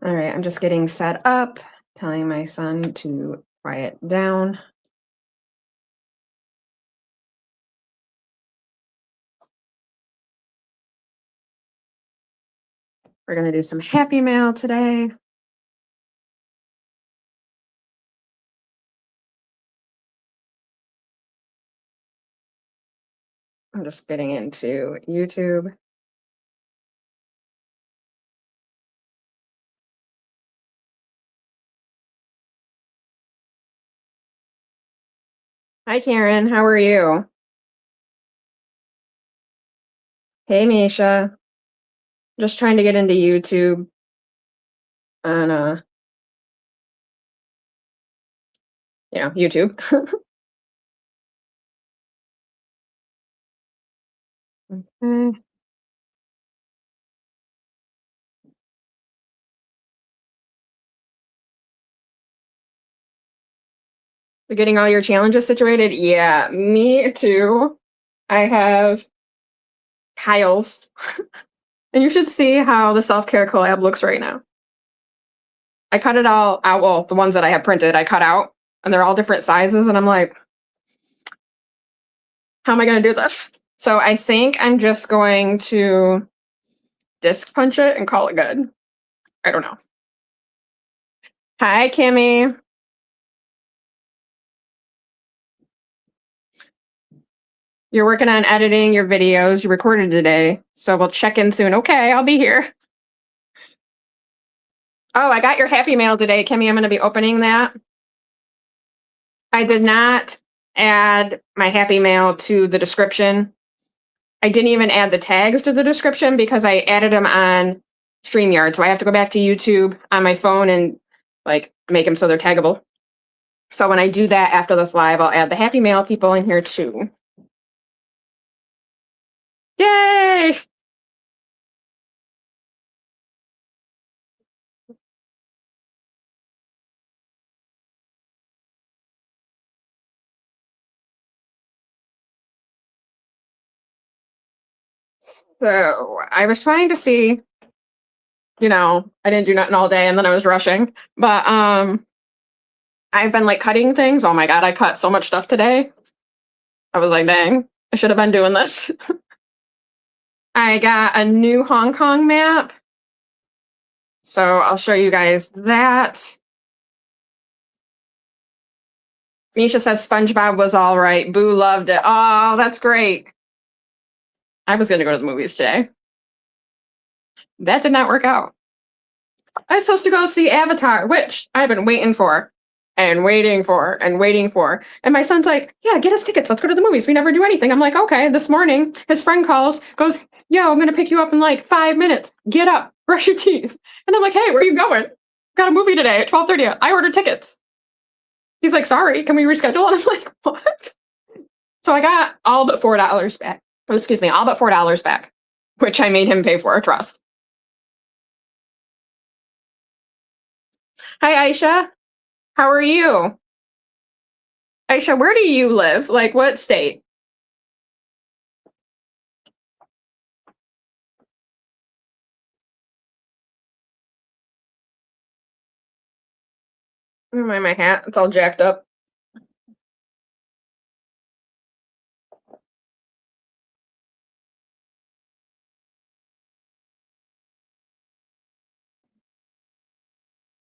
All right, I'm just getting set up, telling my son to quiet down. We're going to do some Happy Mail today. I'm just getting into YouTube. Hi, Karen. How are you? Hey, Misha. Just trying to get into YouTube on, YouTube. Okay. You're getting all your challenges situated? Yeah, me too. I have Kyle's. And you should see how the self-care collab looks right now. I cut it all out. Well, the ones that I have printed, I cut out, and they're all different sizes. And I'm like, how am I going to do this? So I think I'm just going to disc punch it and call it good. I don't know. Hi, Kimmy. You're working on editing your videos you recorded today. So we'll check in soon. Okay, I'll be here. Oh, I got your Happy Mail today, Kimmy. I'm going to be opening that. I did not add my Happy Mail to the description. I didn't even add the tags to the description because I added them on StreamYard. So I have to go back to YouTube on my phone and like make them so they're taggable. So when I do that after this live, I'll add the Happy Mail people in here too. Yay! So I was trying to see, I didn't do nothing all day and then I was rushing. But I've been like cutting things. Oh my god, I cut so much stuff today. I was like, dang, I should have been doing this. I got a new Hong Kong map. So I'll show you guys that. Misha says SpongeBob was all right. Boo loved it. Oh, that's great. I was going to go to the movies today. That did not work out. I was supposed to go see Avatar, which I've been waiting for and waiting for and waiting for. And my son's like, yeah, get us tickets. Let's go to the movies. We never do anything. I'm like, okay. This morning, his friend calls, goes, yo, I'm going to pick you up in like 5 minutes. Get up, brush your teeth. And I'm like, hey, where are you going? Got a movie today at 12:30. I ordered tickets. He's like, sorry, can we reschedule? And I'm like, what? So I got all but $4 back. Oh, excuse me, all but $4 back, which I made him pay for a trust. Hi, Aisha. How are you? Aisha, where do you live? Like, what state? Never mind my hat. It's all jacked up.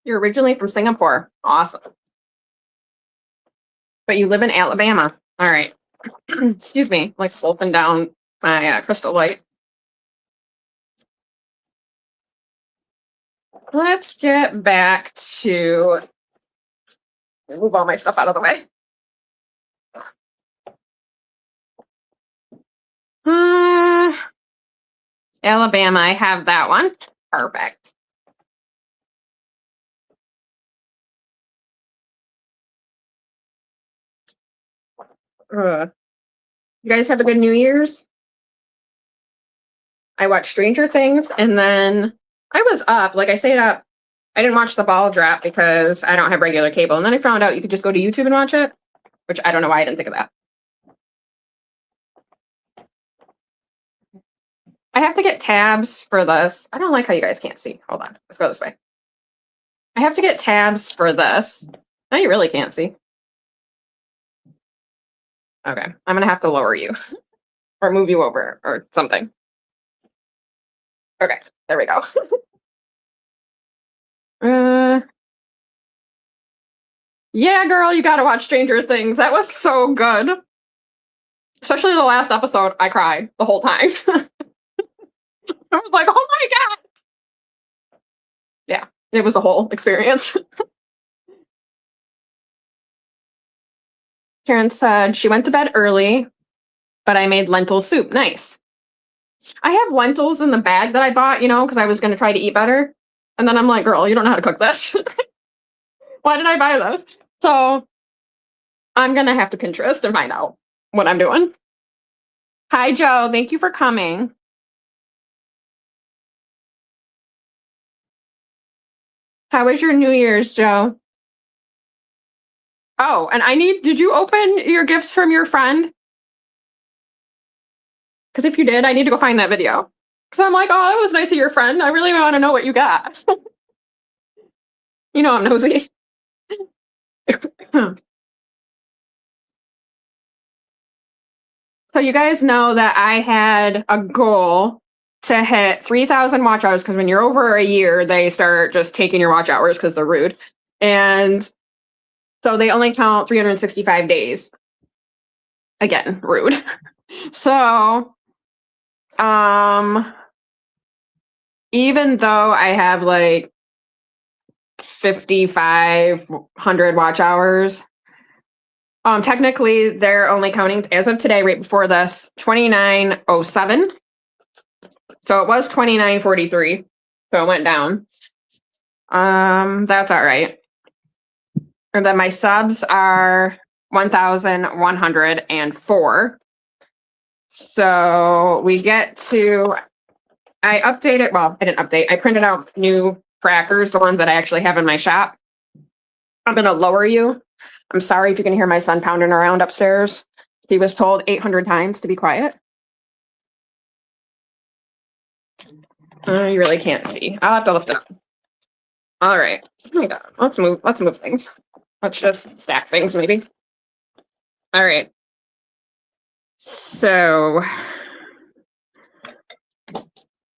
You're originally from Singapore. Awesome. But you live in Alabama. All right. Excuse me. Like, sloping down my crystal light. Let's get back to move all my stuff out of the way. Alabama, I have that one. Perfect. You guys have a good New Year's? I watched Stranger Things and then I was up. Like I stayed up. I didn't watch the ball drop because I don't have regular cable. And then I found out you could just go to YouTube and watch it, which I don't know why I didn't think of that. I have to get tabs for this. I don't like how you guys can't see. Hold on. Let's go this way. I have to get tabs for this. No, you really can't see. Okay, I'm gonna have to lower you or move you over or something. Okay, there we go. Yeah, girl, you gotta watch Stranger Things. That was so good. Especially the last episode, I cried the whole time. I was like, oh my God. Yeah, it was a whole experience. Karen said she went to bed early, but I made lentil soup. Nice. I have lentils in the bag that I bought, because I was going to try to eat better. And then I'm like, girl, you don't know how to cook this. Why did I buy this? So I'm going to have to Pinterest and find out what I'm doing. Hi, Joe. Thank you for coming. How was your New Year's, Joe? Oh, and did you open your gifts from your friend? Because if you did, I need to go find that video. Because I'm like, oh, that was nice of your friend. I really want to know what you got. I'm nosy. So you guys know that I had a goal to hit 3,000 watch hours, because when you're over a year, they start just taking your watch hours because they're rude. And so they only count 365 days. Again, rude. So, even though I have like 5,500 watch hours, technically they're only counting as of today, right before this, 2907. So it was 2943. So it went down. That's all right. And then my subs are 1,104. So we get to, I updated, well, I didn't update. I printed out new trackers, the ones that I actually have in my shop. I'm going to lower you. I'm sorry if you can hear my son pounding around upstairs. He was told 800 times to be quiet. You really can't see. I'll have to lift it up. All right. Oh my God. Let's move things. Let's just stack things maybe. All right. So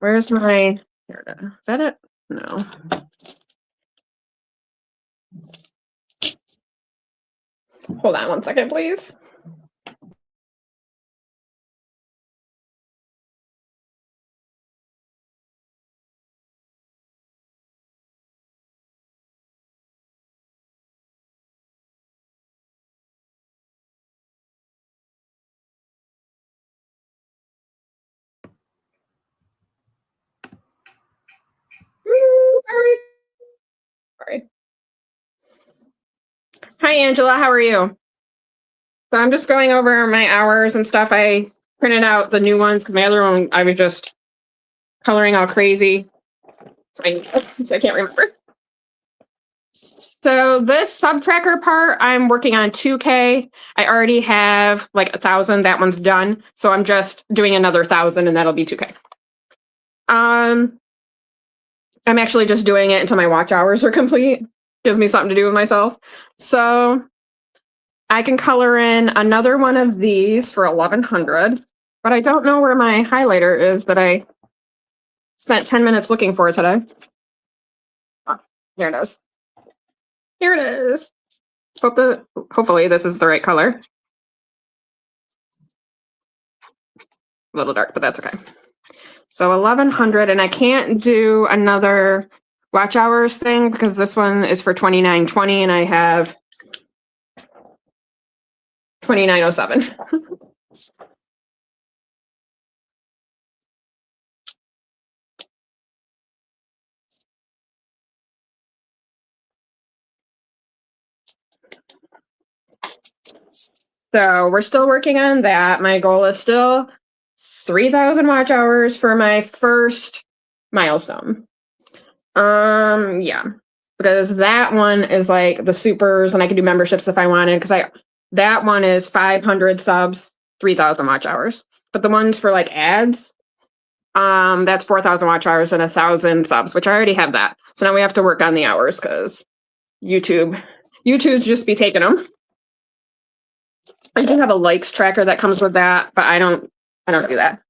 where's my, here it is. Is that it? No. Hold on one second, please. Sorry. Hi, Angela. How are you? So I'm just going over my hours and stuff. I printed out the new ones because my other one, I was just coloring all crazy. So I can't remember. So this sub tracker part, I'm working on 2K. I already have like 1,000. That one's done. So I'm just doing another 1,000 and that'll be 2K. I'm actually just doing it until my watch hours are complete. Gives me something to do with myself. So I can color in another one of these for 1,100, but I don't know where my highlighter is that I spent 10 minutes looking for today. Oh, here it is. Here it is. Hopefully this is the right color. A little dark, but that's okay. So 1,100, and I can't do another watch hours thing because this one is for 2920 and I have 2907. So we're still working on that. My goal is still 3,000 watch hours for my first milestone. Yeah, because that one is like the supers, and I can do memberships if I wanted. Because that one is 500 subs, 3,000 watch hours. But the ones for like ads, That's 4,000 watch hours and 1,000 subs, which I already have that. So now we have to work on the hours because YouTube just be taking them. I do have a likes tracker that comes with that, but I don't do that.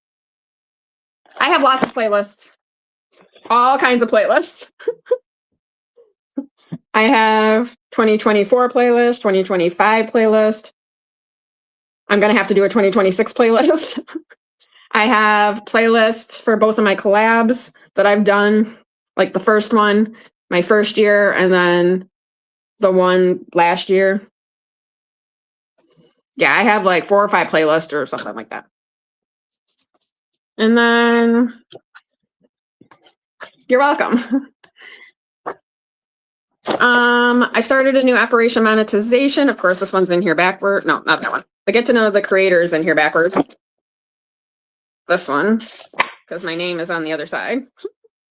I have lots of playlists, all kinds of playlists. I have 2024 playlist, 2025 playlist. I'm going to have to do a 2026 playlist. I have playlists for both of my collabs that I've done, like the first one, my first year, and then the one last year. Yeah, I have like 4 or 5 playlists or something like that. And then, you're welcome. I started a new operation monetization. Of course, this one's in here backward. No, not that one. I get to know the creators in here backwards. This one, because my name is on the other side,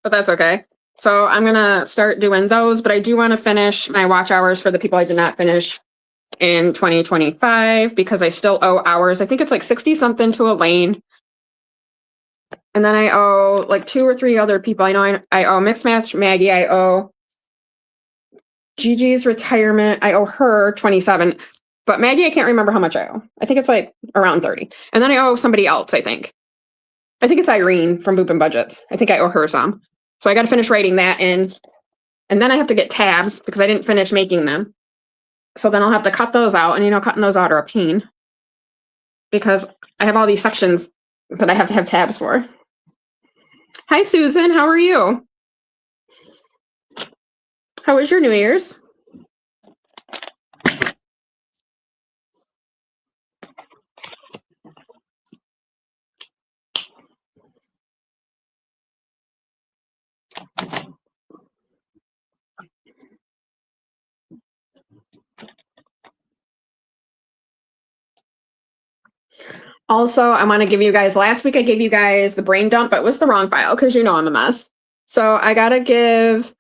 but that's okay. So I'm gonna start doing those, but I do want to finish my watch hours for the people I did not finish in 2025 because I still owe hours. I think it's like 60 something to Elaine. And then I owe like 2 or 3 other people. I know I owe Mixed Match Maggie. I owe Gigi's retirement. I owe her 27. But Maggie, I can't remember how much I owe. I think it's like around 30. And then I owe somebody else, I think it's Irene from Boop and Budgets. I think I owe her some. So I got to finish writing that in. And then I have to get tabs because I didn't finish making them. So then I'll have to cut those out. And cutting those out are a pain because I have all these sections that I have to have tabs for. Hi, Susan. How are you? How was your New Year's? Also, I want to give you guys, last week I gave you guys the brain dump, but it was the wrong file because I'm a mess. So I got to give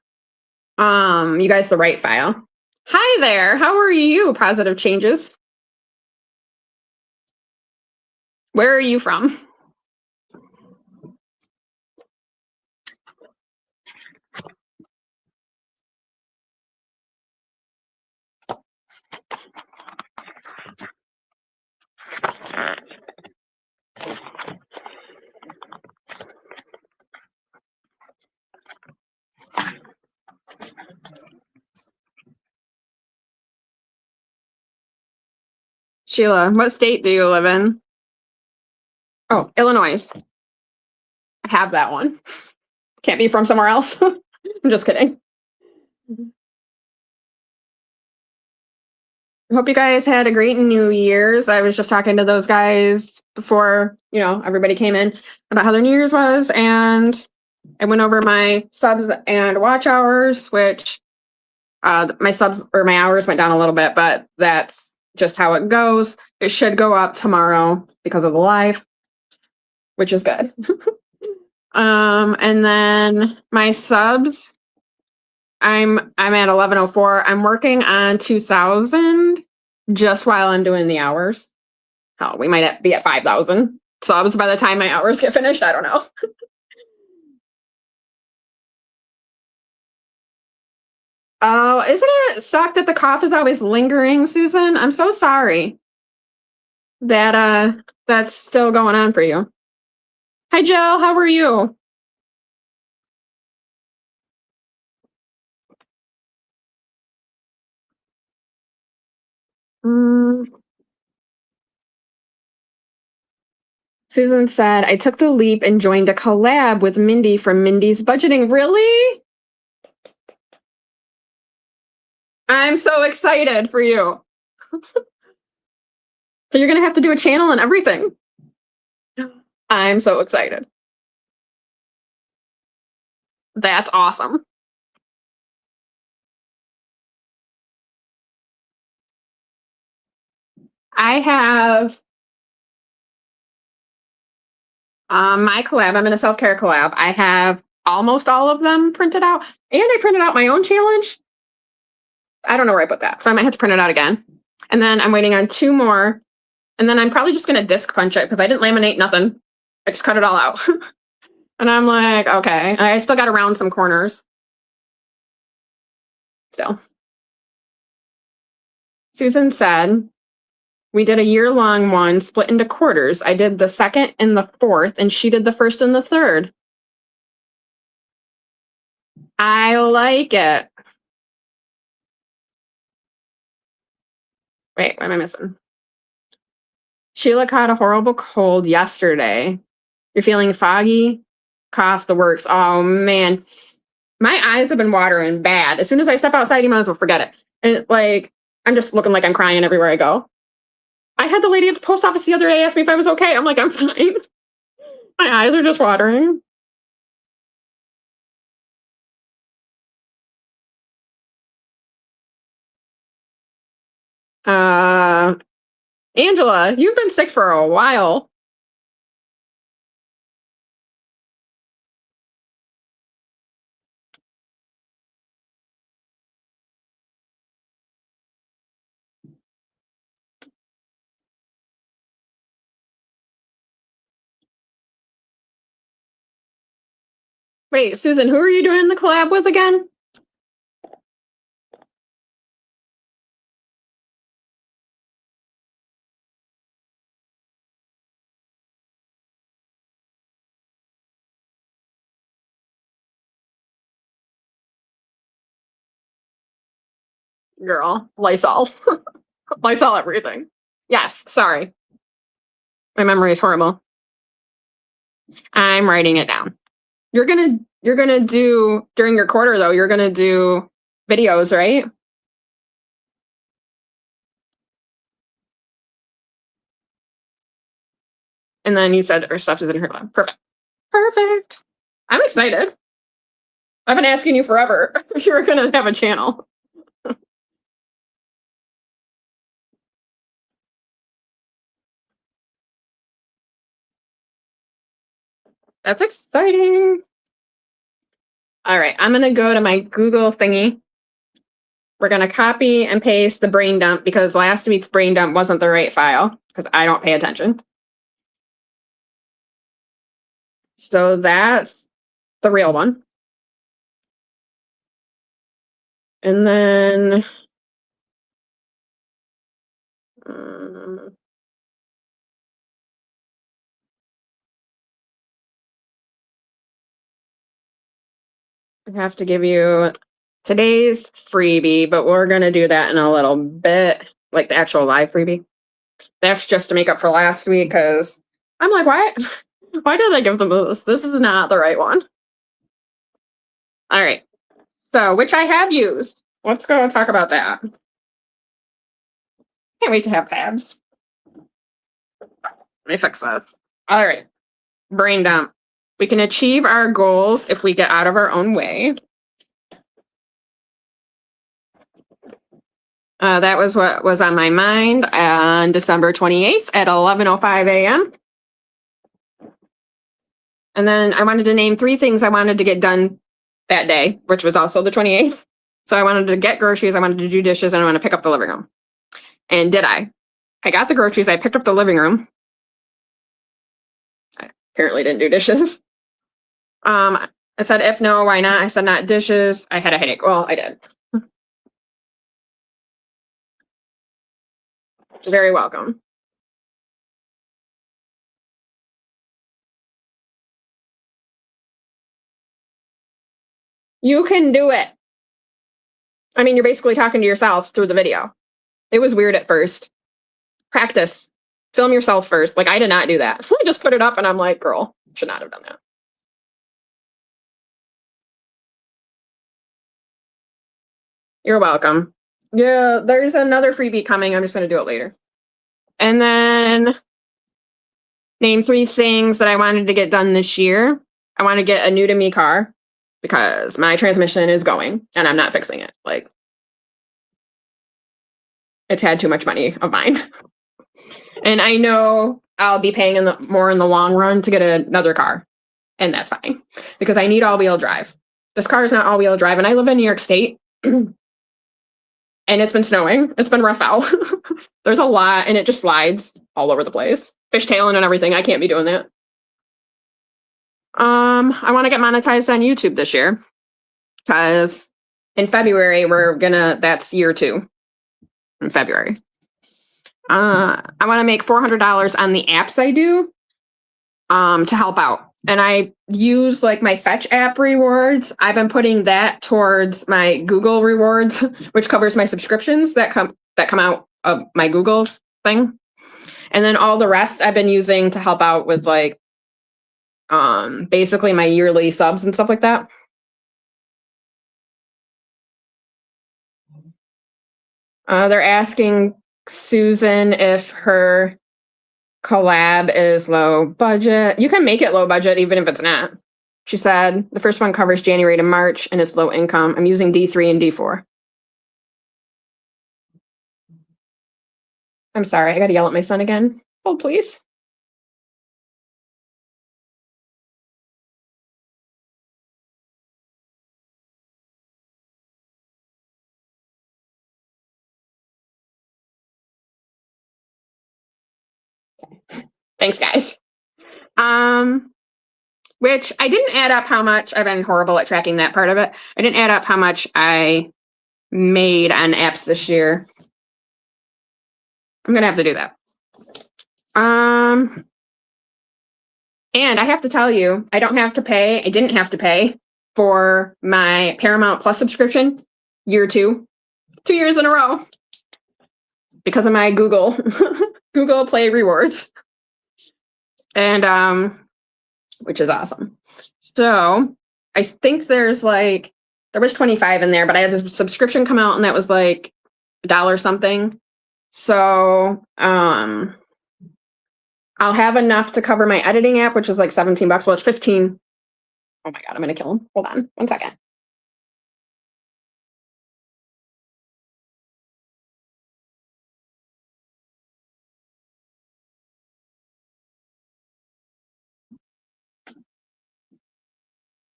you guys the right file. Hi there. How are you? Positive Changes. Where are you from? Sheila, what state do you live in? Oh, Illinois. I have that one. Can't be from somewhere else. I'm just kidding. I hope you guys had a great New Year's. I was just talking to those guys before, everybody came in about how their New Year's was. And I went over my subs and watch hours, which my subs or my hours went down a little bit, but that's just how it goes. It should go up tomorrow because of the live, which is good. And then my subs, I'm at 1104. I'm working on 2,000 just while I'm doing the hours. Hell, we might be at 5,000 subs by the time my hours get finished. I don't know. Oh, isn't it suck that the cough is always lingering, Susan? I'm so sorry that that's still going on for you. Hi, Jill. How are you? Susan said, I took the leap and joined a collab with Mindy from Mindy's Budgeting. Really? I'm so excited for you. You're going to have to do a channel and everything. I'm so excited. That's awesome. I have my collab. I'm in a self-care collab. I have almost all of them printed out. And I printed out my own challenge. I don't know where I put that. So I might have to print it out again. And then I'm waiting on 2 more. And then I'm probably just going to disc punch it because I didn't laminate nothing. I just cut it all out. And I'm like, okay. I still got to round some corners. So Susan said, we did a year-long one split into quarters. I did the second and the fourth, and she did the first and the third. I like it. Wait, what am I missing? Sheila caught a horrible cold yesterday. You're feeling foggy, cough, the works. Oh man, my eyes have been watering bad. As soon as I step outside, you might as well forget it. And like, I'm just looking like I'm crying everywhere I go. I had the lady at the post office the other day ask me if I was okay. I'm like, I'm fine. My eyes are just watering. Angela, you've been sick for a while. Wait, Susan, who are you doing the collab with again? Girl, Lysol. Lysol everything. Yes, sorry. My memory is horrible. I'm writing it down. You're gonna do during your quarter though, you're gonna do videos, right? And then you said our stuff is in her lab. Perfect. Perfect. I'm excited. I've been asking you forever if you were gonna have a channel. That's exciting. All right, I'm gonna go to my Google thingy. We're gonna copy and paste the brain dump because last week's brain dump wasn't the right file because I don't pay attention. So that's the real one. And then I have to give you today's freebie, but we're going to do that in a little bit, like the actual live freebie. That's just to make up for last week because I'm like, why? Why did I give them this? This is not the right one. All right. So, which I have used. Let's go and talk about that. Can't wait to have tabs. Let me fix this. All right. Brain dump. We can achieve our goals if we get out of our own way. That was what was on my mind on December 28th at 11:05 a.m. And then I wanted to name 3 things I wanted to get done that day, which was also the 28th. So I wanted to get groceries, I wanted to do dishes, and I want to pick up the living room. And did I? I got the groceries, I picked up the living room. I apparently didn't do dishes. I said, if no, why not? I said, not dishes. I had a headache. Well, I did. You're very welcome. You can do it. I mean, you're basically talking to yourself through the video. It was weird at first. Practice. Film yourself first. Like, I did not do that. I just put it up and I'm like, girl, should not have done that. You're welcome. Yeah, there's another freebie coming. I'm just going to do it later. And then name 3 things that I wanted to get done this year. I want to get a new to me car because my transmission is going and I'm not fixing it. Like, it's had too much money of mine. And I know I'll be paying more in the long run to get another car. And that's fine because I need all-wheel drive. This car is not all-wheel drive and I live in New York State. And it's been snowing. It's been rough out. There's a lot and it just slides all over the place. Fishtailing and everything. I can't be doing that. I want to get monetized on YouTube this year because in February that's year 2 in February. I want to make $400 on the apps I do to help out. And I use like my Fetch app rewards. I've been putting that towards my Google rewards, which covers my subscriptions that come out of my Google thing. And then all the rest I've been using to help out with like basically my yearly subs and stuff like that. They're asking Susan if her collab is low budget. You can make it low budget even if it's not. She said the first one covers January to March and it's low income. I'm using D3 and D4. I'm sorry, I gotta yell at my son again. Hold, please. Thanks, guys. Which I didn't add up how much. I've been horrible at tracking that part of it. I didn't add up how much I made on apps this year. I'm gonna have to do that. And I have to tell you, I didn't have to pay for my Paramount Plus subscription year 2 years in a row because of my Google Google Play rewards. And which is awesome. So I think there was 25 in there, but I had a subscription come out and that was like $1 something. So I'll have enough to cover my editing app, which is like $17. Well, it's 15. Oh my God, I'm gonna kill him. Hold on 1 second.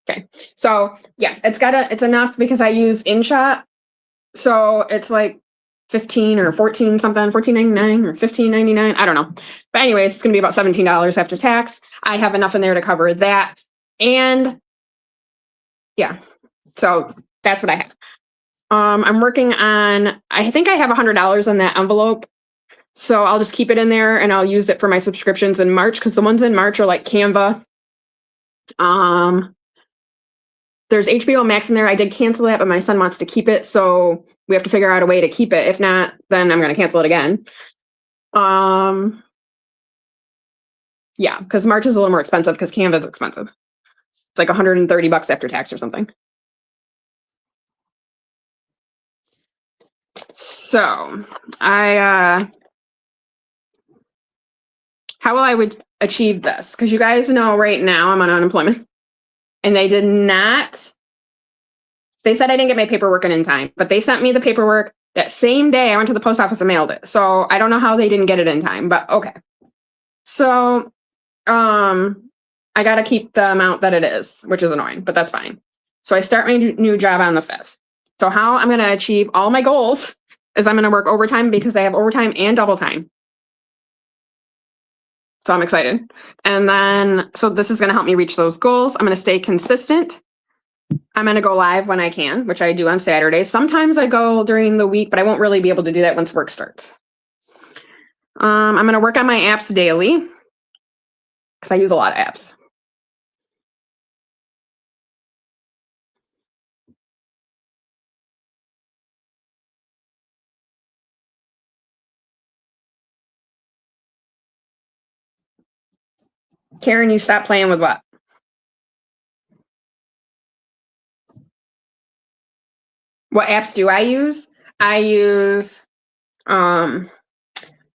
Okay, so yeah, it's enough because I use InShot. So it's like 15 or 14 something, $14.99 or $15.99. I don't know. But anyways, it's gonna be about $17 after tax. I have enough in there to cover that. And yeah, so that's what I have. I'm working on, I think I have $100 in that envelope. So I'll just keep it in there and I'll use it for my subscriptions in March because the ones in March are like Canva. There's HBO Max in there. I did cancel it, but my son wants to keep it. So we have to figure out a way to keep it. If not, then I'm going to cancel it again. Yeah, because March is a little more expensive because Canva is expensive. It's like $130 after tax or something. So how will I would achieve this? Because you guys know right now I'm on unemployment. And they did not, they said I didn't get my paperwork in time, but they sent me the paperwork that same day I went to the post office and mailed it. So I don't know how they didn't get it in time, but okay. So I got to keep the amount that it is, which is annoying, but that's fine. So I start my new job on the 5th. So how I'm going to achieve all my goals is I'm going to work overtime because they have overtime and double time. So I'm excited. And then, so this is going to help me reach those goals. I'm going to stay consistent. I'm going to go live when I can, which I do on Saturdays. Sometimes I go during the week, but I won't really be able to do that once work starts. I'm going to work on my apps daily because I use a lot of apps. Karen, you stopped playing with what? What apps do I use? I use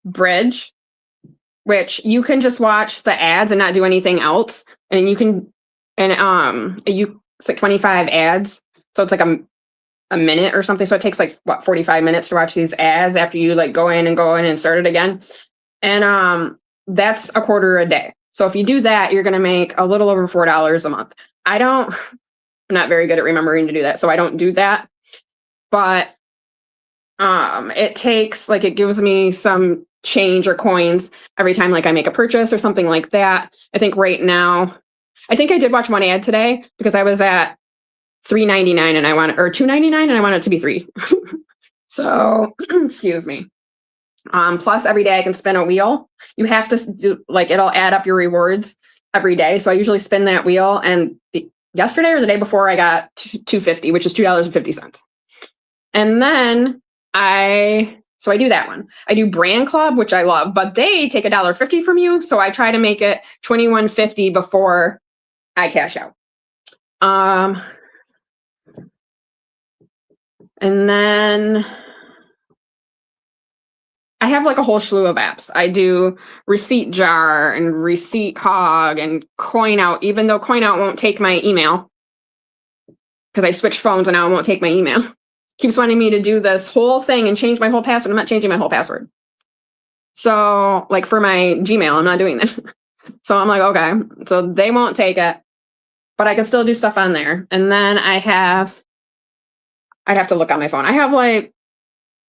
Bridge, which you can just watch the ads and not do anything else. And you can, and it's like 25 ads. So it's like a minute or something. So it takes like 45 minutes to watch these ads after you like go in and start it again. And that's $0.25 a day. So if you do that, you're going to make a little over $4 a month. I'm not very good at remembering to do that. So I don't do that, but it takes it gives me some change or coins every time like I make a purchase or something like that. I think right now I think I did watch one ad today because I was at $3.99 and I want or $2.99 and I want it to be $3. So excuse me. Plus every day I can spin a wheel. You have to do like it'll add up your rewards every day. So I usually spin that wheel, and yesterday or the day before I got $2.50, which is $2.50. And then I do that one. I do Brand Club, which I love, but they take $1.50 from you. So I try to make it $21.50 before I cash out. And then I have like a whole slew of apps. I do Receipt Jar and Receipt Hog and Coin Out, even though Coin Out won't take my email because I switched phones and now it won't take my email. Keeps wanting me to do this whole thing and change my whole password. I'm not changing my whole password. So like for my Gmail, I'm not doing that. So I'm like, okay, so they won't take it, but I can still do stuff on there. And then I'd have to look on my phone. I have like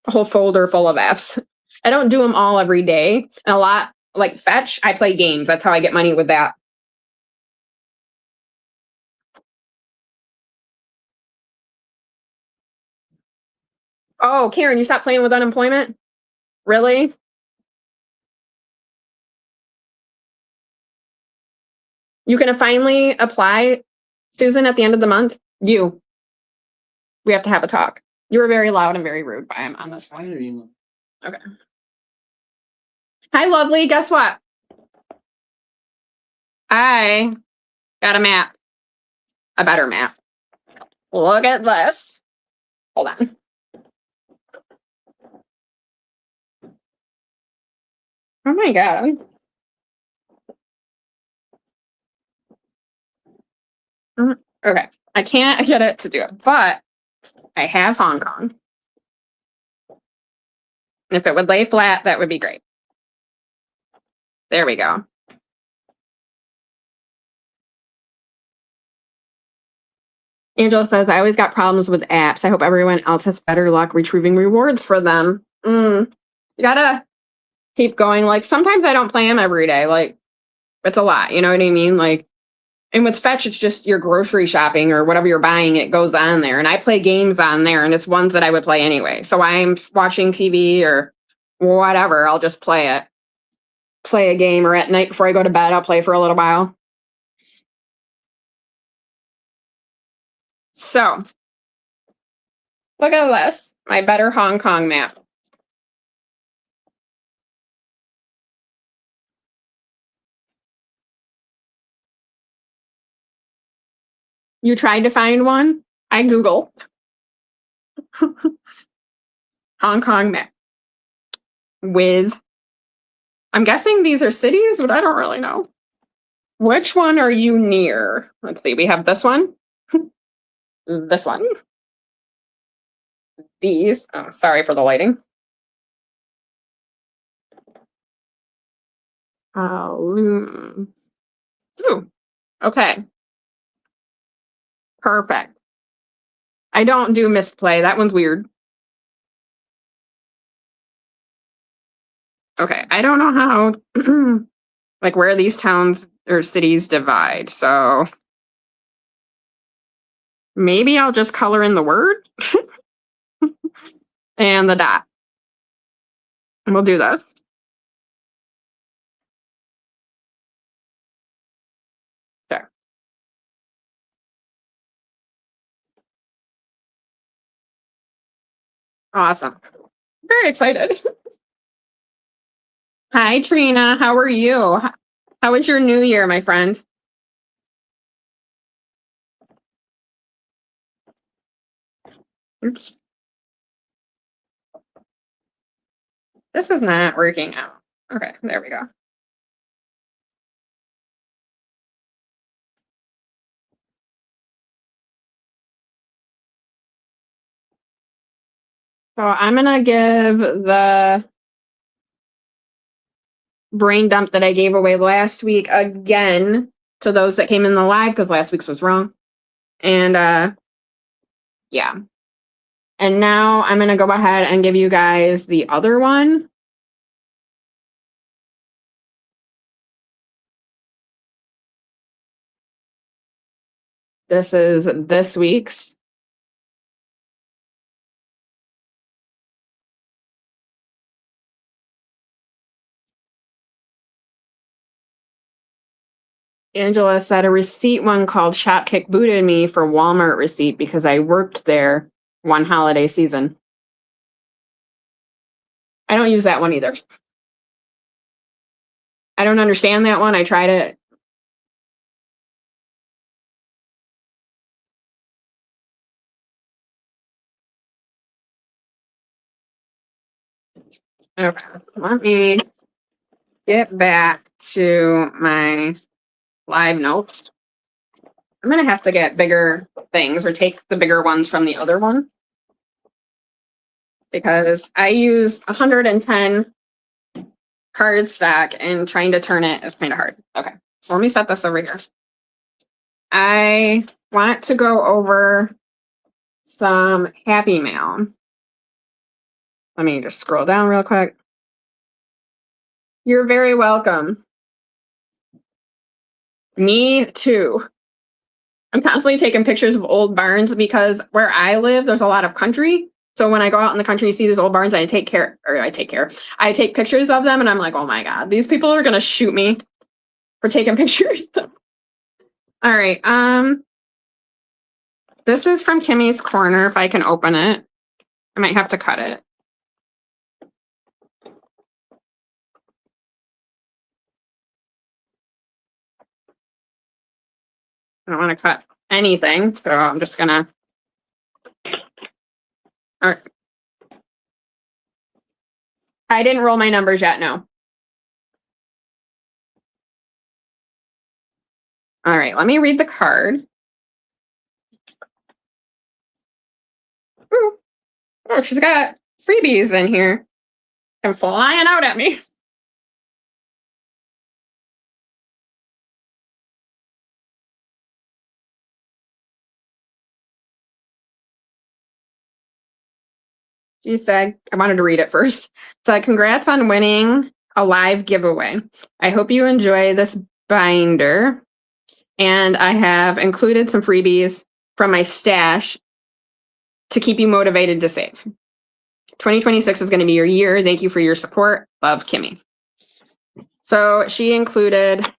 a whole folder full of apps. I don't do them all every day. And a lot like Fetch, I play games. That's how I get money with that. Oh, Karen, you stopped playing with unemployment? Really? You can finally apply, Susan, at the end of the month? We have to have a talk. You were very loud and very rude on this one. Okay. Hi, lovely. Guess what? I got a map. A better map. Look at this. Hold on. Oh my God. Okay. I can't get it to do it, but I have Hong Kong. If it would lay flat, that would be great. There we go. Angela says, I always got problems with apps. I hope everyone else has better luck retrieving rewards for them. You gotta keep going. Like sometimes I don't play them every day. Like it's a lot. You know what I mean? Like, and with Fetch, it's just your grocery shopping or whatever you're buying. It goes on there, and I play games on there, and it's ones that I would play anyway. So I'm watching TV or whatever. I'll just play it. Play a game, or at night before I go to bed, I'll play for a little while. So look at this, my better Hong Kong map. You tried to find one? I Googled Hong Kong map with, I'm guessing these are cities, but I don't really know. Which one are you near? Let's see, we have this one, this one, these. Oh, sorry for the lighting. Ooh, okay. Perfect. I don't do misplay. That one's weird. Okay, I don't know how, like where these towns or cities divide. So maybe I'll just color in the word and the dot. And we'll do this. There. Awesome. Very excited. Hi, Trina. How are you? How was your new year, my friend? Oops. This is not working out. Okay, there we go. So I'm gonna give the brain dump that I gave away last week again to those that came in the live because last week's was wrong. And yeah. And now I'm gonna go ahead and give you guys the other one. This is this week's. Angela said a receipt one called Shopkick booted me for Walmart receipt because I worked there one holiday season. I don't use that one either. I don't understand that one. I tried it. Okay, let me get back to my live notes. I'm going to have to get bigger things or take the bigger ones from the other one because I use 110 card stack and trying to turn it is kind of hard. Okay, so let me set this over here. I want to go over some Happy Mail. Let me just scroll down real quick. You're very welcome. Me too. I'm constantly taking pictures of old barns because where I live, there's a lot of country. So when I go out in the country, you see these old barns, I take pictures of them and I'm like, oh my God, these people are going to shoot me for taking pictures. All right. This is from Kimmy's Corner. If I can open it, I might have to cut it. I don't want to cut anything, so I'm just gonna. All right. I didn't roll my numbers yet. No. All right. Let me read the card. Ooh. Oh, she's got freebies in here and flying out at me. She said, I wanted to read it first. So congrats on winning a live giveaway. I hope you enjoy this binder. And I have included some freebies from my stash to keep you motivated to save. 2026 is going to be your year. Thank you for your support. Love, Kimmy. So she included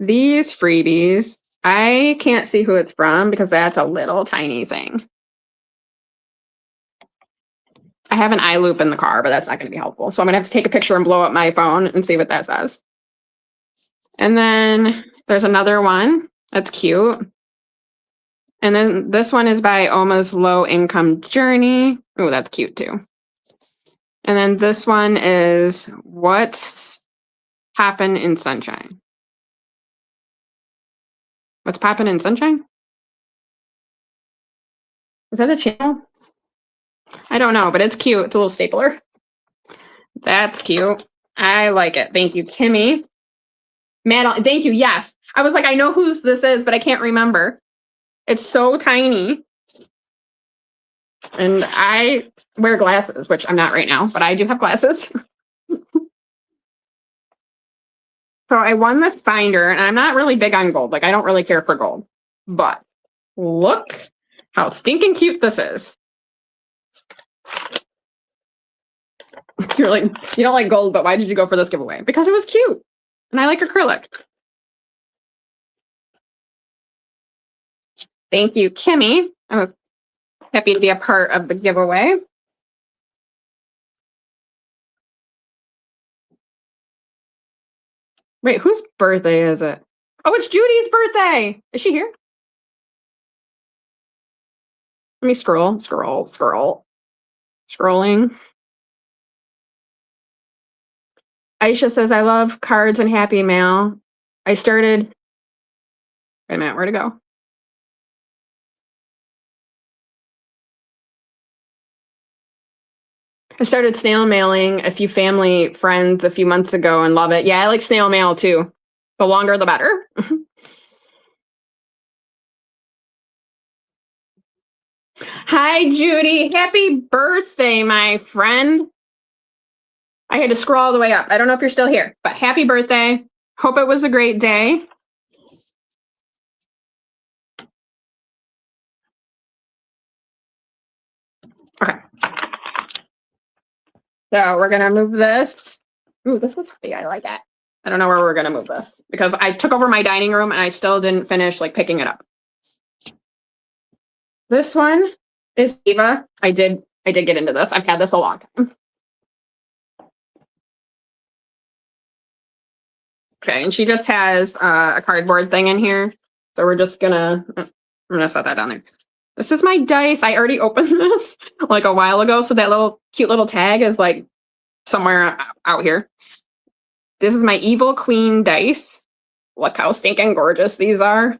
these freebies. I can't see who it's from because that's a little tiny thing. I have an eye loop in the car, but that's not going to be helpful. So I'm going to have to take a picture and blow up my phone and see what that says. And then there's another one that's cute. And then this one is by Almost Low Income Journey. Oh, that's cute too. And then this one is What's Poppin' in Sunshine. What's Poppin' in Sunshine? Is that a channel? I don't know, but it's cute. It's a little stapler. That's cute. I like it. Thank you, Kimmy. Madeline, thank you. Yes. I was like, I know whose this is, but I can't remember. It's so tiny. And I wear glasses, which I'm not right now, but I do have glasses. So I won this binder, and I'm not really big on gold. Like, I don't really care for gold. But look how stinking cute this is. You're like, you don't like gold, but why did you go for this giveaway? Because it was cute. And I like acrylic. Thank you, Kimmy. I'm happy to be a part of the giveaway. Wait, whose birthday is it? Oh, it's Judy's birthday. Is she here? Let me Scrolling. Aisha says, I love cards and Happy Mail. Wait a minute, where'd it go? I started snail mailing a few family friends a few months ago and love it. Yeah, I like snail mail too. The longer, the better. Hi, Judy. Happy birthday, my friend. I had to scroll all the way up. I don't know if you're still here, but happy birthday. Hope it was a great day. Okay. So we're gonna move this. Ooh, this is heavy. I like it. I don't know where we're gonna move this because I took over my dining room and I still didn't finish like picking it up. This one is Eva. I did get into this. I've had this a long time. Okay, and she just has a cardboard thing in here. So we're just gonna, I'm gonna set that down there. This is my dice. I already opened this like a while ago. So that little cute little tag is like somewhere out here. This is my Evil Queen dice. Look how stinking gorgeous these are.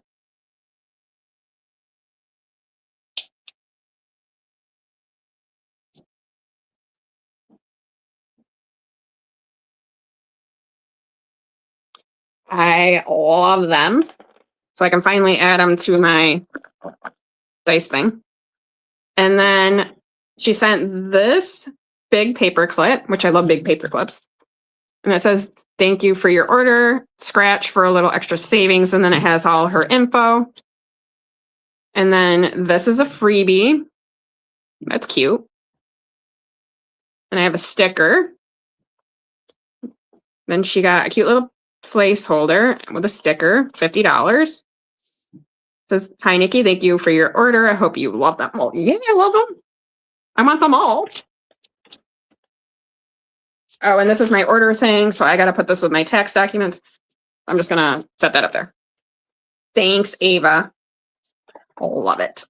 I love them. So I can finally add them to my dice thing. And then she sent this big paper clip, which I love big paper clips. And it says, thank you for your order, scratch for a little extra savings. And then it has all her info. And then this is a freebie. That's cute. And I have a sticker. Then she got a cute little placeholder with a sticker, $50. Says, hi, Nikki, thank you for your order. I hope you love them. Well, yeah, I love them. I want them all. Oh, and this is my order thing. So I got to put this with my tax documents. I'm just going to set that up there. Thanks, Ava. Love it.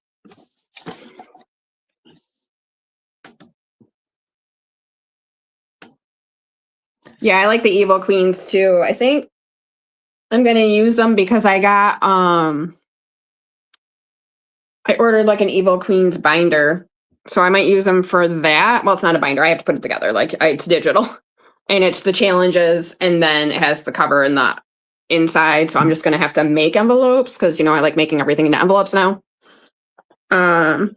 Yeah, I like the Evil Queens too. I think I'm going to use them because I got, I ordered like an Evil Queens binder. So I might use them for that. Well, it's not a binder. I have to put it together. Like it's digital and it's the challenges. And then it has the cover and the inside. So I'm just going to have to make envelopes because, you know, I like making everything into envelopes now. Yeah.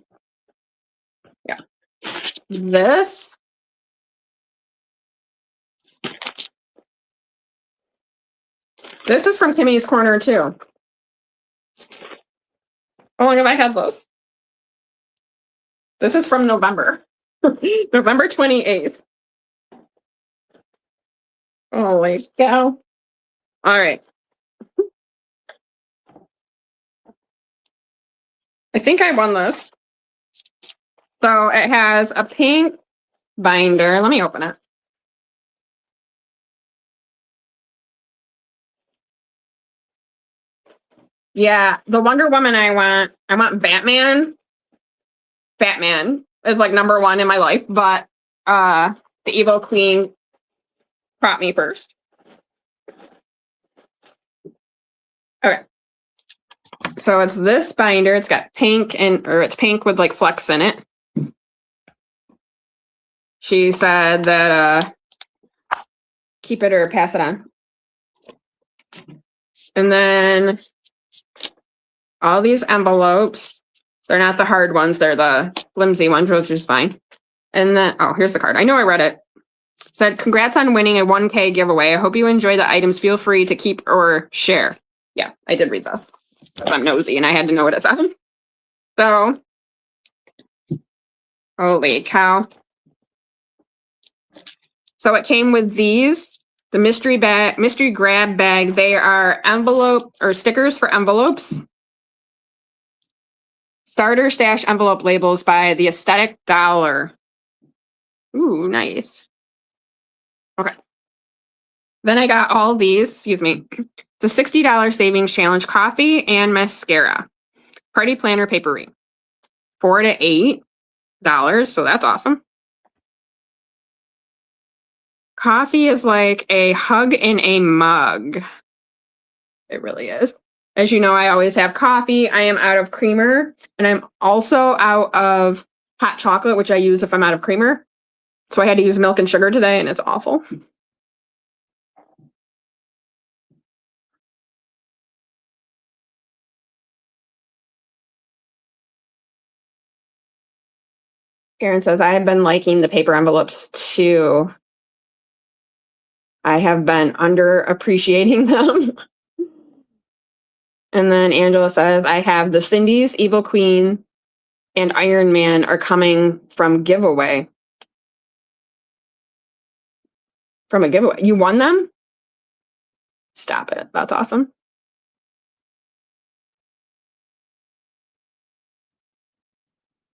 This. This is from Kimmy's Corner too. How long have I had those? This is from November. November 28th. Holy cow. All right. I think I won this. So it has a pink binder. Let me open it. Yeah, the Wonder Woman I want Batman. Batman is like number one in my life, but the Evil Queen brought me first. Okay. So it's this binder. It's got pink or it's pink with like flecks in it. She said that keep it or pass it on. And then all these envelopes, they're not the hard ones, they're the flimsy ones, which is fine. And then, oh, here's the card. I know I read it. It said, congrats on winning a 1K giveaway. I hope you enjoy the items. Feel free to keep or share. Yeah, I did read this. I'm nosy and I had to know what it said. So, holy cow. So it came with these, the mystery grab bag. They are envelope or stickers for envelopes. Starter stash envelope labels by the Aesthetic Dollar. Ooh, nice. Okay. Then I got all these, excuse me, the $60 savings challenge coffee and mascara. Party planner papery. $4 to $8. So that's awesome. Coffee is like a hug in a mug. It really is. As you know, I always have coffee. I am out of creamer. And I'm also out of hot chocolate, which I use if I'm out of creamer. So I had to use milk and sugar today, and it's awful. Karen says, I have been liking the paper envelopes too. I have been underappreciating them. And then Angela says, I have the Cindy's Evil Queen and Iron Man are coming from giveaway. From a giveaway. You won them? Stop it. That's awesome.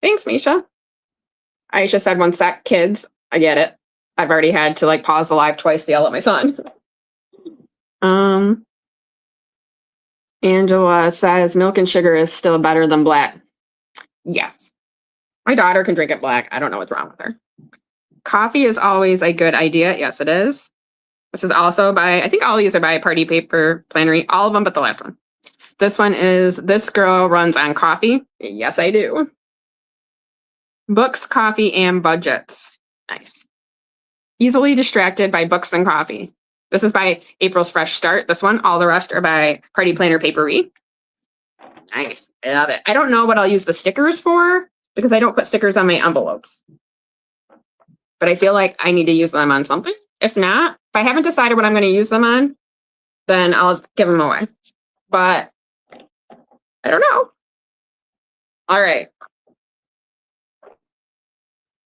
Thanks, Misha. Aisha said 1 sec. Kids, I get it. I've already had to like pause the live twice to yell at my son. Angela says milk and sugar is still better than black. Yes. My daughter can drink it black. I don't know what's wrong with her. Coffee is always a good idea. Yes, it is. This is also by, I think all these are by Party Paper Plannery. All of them but the last one. This one is This Girl Runs on Coffee. Yes, I do. Books, coffee, and budgets. Nice. Easily distracted by books and coffee. This is by April's Fresh Start. This one, all the rest are by Party Planner Papery. Nice. I love it. I don't know what I'll use the stickers for because I don't put stickers on my envelopes. But I feel like I need to use them on something. If not, if I haven't decided what I'm going to use them on, then I'll give them away. But I don't know. All right.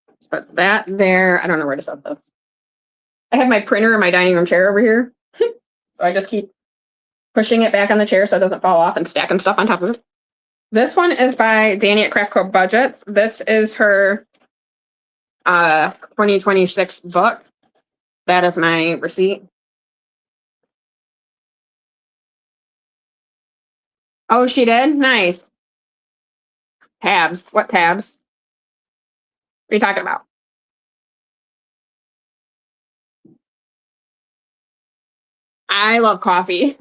Let's put that there. I don't know where to set this. I have my printer in my dining room chair over here. So I just keep pushing it back on the chair so it doesn't fall off and stacking stuff on top of it. This one is by Danny at Craft Co Budgets. This is her 2026 book. That is my receipt. Oh, she did? Nice. Tabs. What tabs? What are you talking about? I love coffee.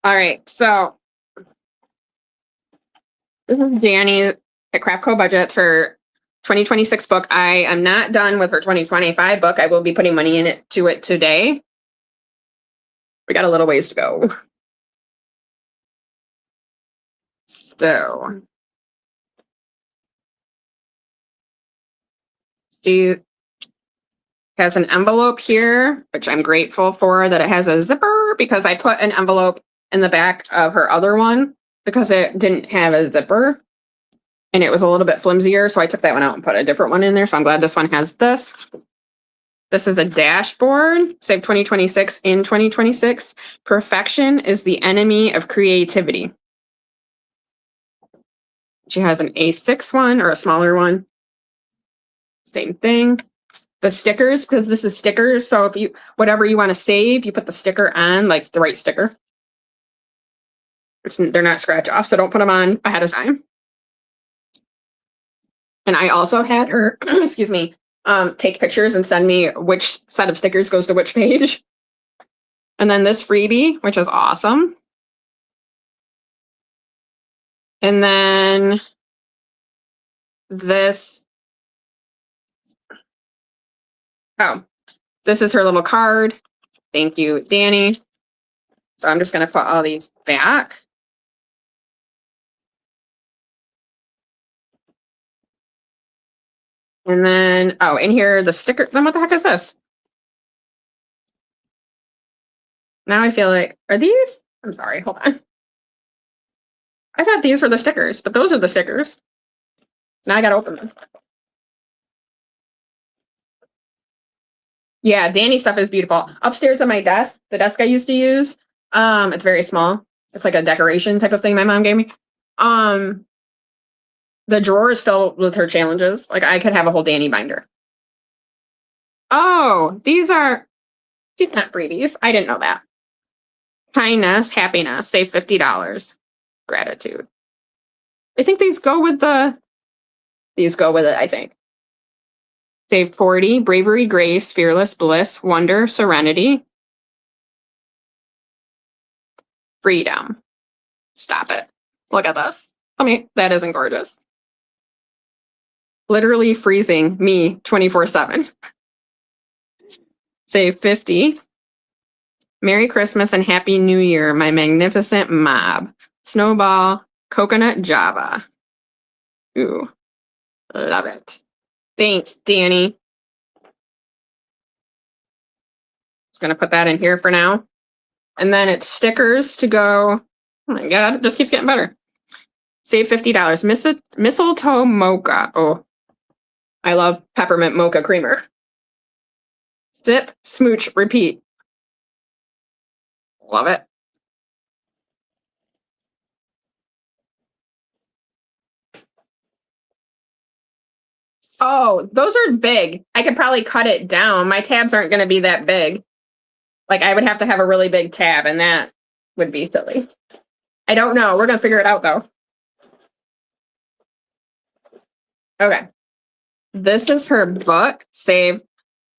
All right, so this is Danny at Craft Co Budgets, her 2026 book. I am not done with her 2025 book. I will be putting money in it today. We got a little ways to go. So she has an envelope here, which I'm grateful for that it has a zipper because I put an envelope in the back of her other one because it didn't have a zipper and it was a little bit flimsier. So I took that one out and put a different one in there. So I'm glad this one has this. This is a dashboard, Save 2026 in 2026. Perfection is the enemy of creativity. She has an A6 one or a smaller one. Same thing. The stickers, because this is stickers. So if you, whatever you want to save, you put the sticker on, like the right sticker. They're not scratch off, so don't put them on ahead of time. And I also had her, excuse me, take pictures and send me which set of stickers goes to which page. And then this freebie, which is awesome. And then this, oh, this is her little card. Thank you, Danny. So I'm just going to put all these back. And then, oh, in here, the sticker. Then what the heck is this? Now I feel like, are these? I'm sorry, hold on. I thought these were the stickers, but those are the stickers. Now I got to open them. Yeah, Danny stuff is beautiful. Upstairs on my desk, the desk I used to use, it's very small. It's like a decoration type of thing my mom gave me. The drawer is filled with her challenges. Like I could have a whole Danny binder. Oh, these are, she's not freebies. I didn't know that. Kindness, happiness, save $50. Gratitude. I think these go with it, I think. Save 40, bravery, grace, fearless, bliss, wonder, serenity. Freedom. Stop it. Look at this. That isn't gorgeous. Literally freezing me 24/7. Save 50. Merry Christmas and Happy New Year, my magnificent mob. Snowball, coconut java. Ooh, love it. Thanks, Danny. Just gonna put that in here for now. And then it's stickers to go. Oh my God, it just keeps getting better. Save $50. Mistletoe mocha. Oh, I love peppermint mocha creamer. Sip, smooch, repeat. Love it. Oh, those are big. I could probably cut it down. My tabs aren't going to be that big. Like, I would have to have a really big tab, and that would be silly. I don't know. We're going to figure it out, though. Okay. This is her book, Save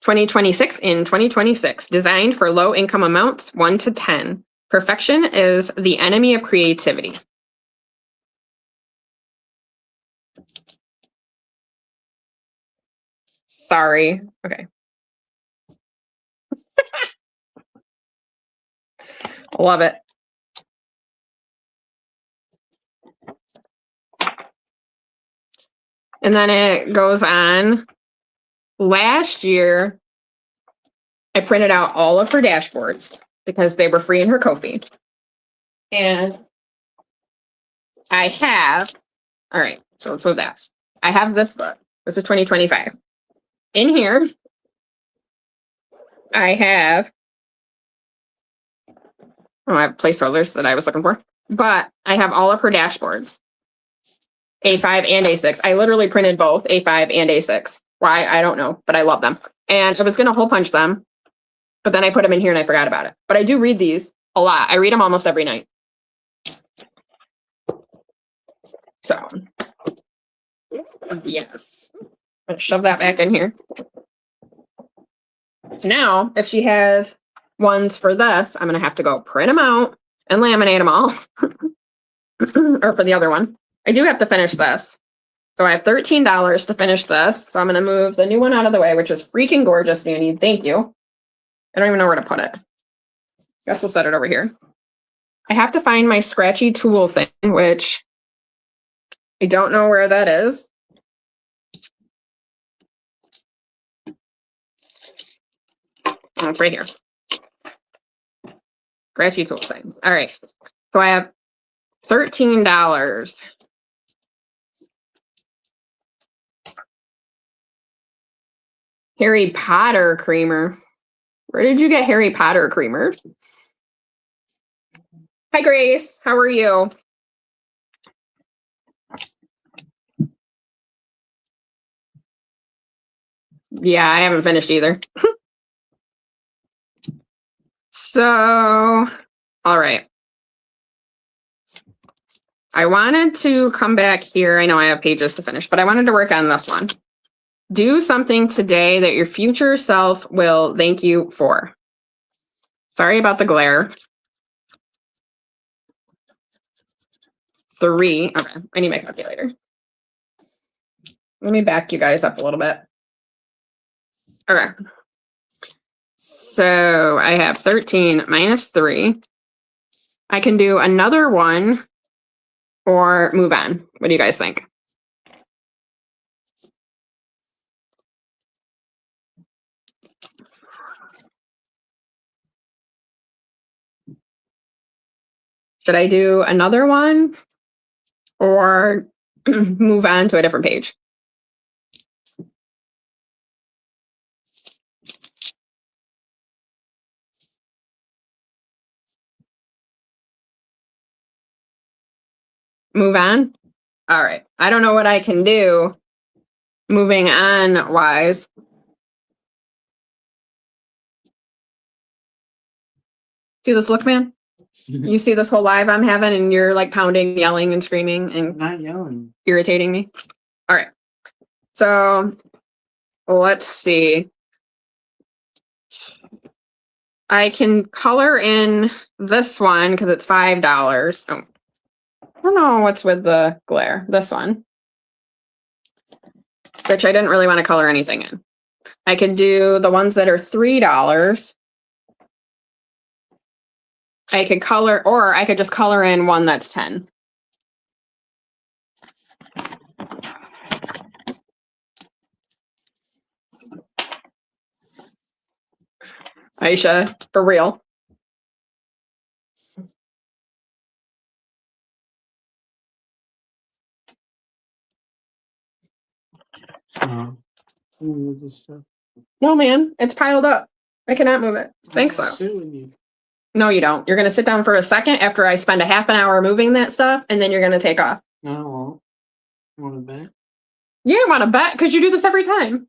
2026 in 2026, designed for low-income amounts 1 to 10. Perfection is the enemy of creativity. Sorry. Okay. Love it. And then it goes on. Last year, I printed out all of her dashboards because they were free in her Ko-fi. And I have, all right, so that. I have this book. This is 2025. In here, I have placeholders that I was looking for, but I have all of her dashboards, A5 and A6. I literally printed both A5 and A6. Why? I don't know, but I love them. And I was going to hole punch them, but then I put them in here and I forgot about it. But I do read these a lot. I read them almost every night. So, yes. I'm going to shove that back in here. So now, if she has ones for this, I'm going to have to go print them out and laminate them all. Or for the other one. I do have to finish this. So I have $13 to finish this. So I'm going to move the new one out of the way, which is freaking gorgeous, Danny. Thank you. I don't even know where to put it. Guess we'll set it over here. I have to find my scratchy tool thing, which I don't know where that is. Oh, it's right here. Scratchy tool thing. All right. So I have $13. Harry Potter creamer. Where did you get Harry Potter creamer? Hi, Grace. How are you? Yeah, I haven't finished either. So, all right. I wanted to come back here. I know I have pages to finish, but I wanted to work on this one. Do something today that your future self will thank you for. Sorry about the glare. 3. Okay, I need my calculator. Let me back you guys up a little bit. Okay. So I have 13 minus 3. I can do another one or move on. What do you guys think? Should I do another one or move on to a different page? Move on? All right. I don't know what I can do moving on wise. See this look, man? You see this whole live I'm having and you're like pounding, yelling and screaming and not yelling, irritating me. All right. So let's see. I can color in this one because it's $5. Oh, I don't know what's with the glare. This one, which I didn't really want to color anything in. I can do the ones that are $3. I could color, or I could just color in one that's 10. Aisha, for real. Move this stuff. No, man, it's piled up. I cannot move it. Thanks, though. Sit with you. No, you don't. You're going to sit down for a second after I spend a half an hour moving that stuff, and then you're going to take off. No, I won't. Want to bet? Yeah, I want to bet because you do this every time.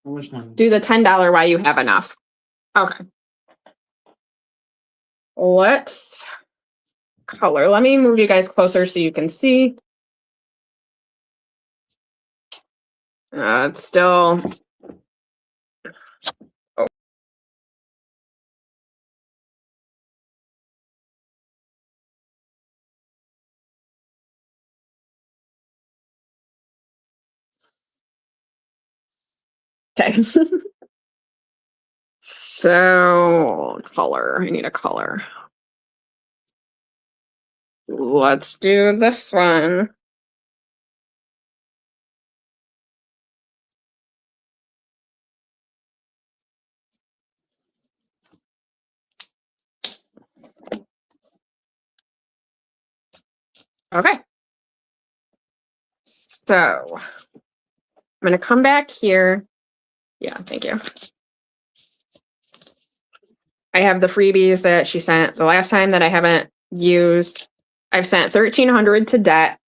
How much money? Do the $10 while you have enough. Okay. Let's color. Let me move you guys closer so you can see. It's still. Oh. Okay. So, color. I need a color. Let's do this one. Okay. So, I'm going to come back here. Yeah, thank you. I have the freebies that she sent the last time that I haven't used. I've sent $1,300 to debt.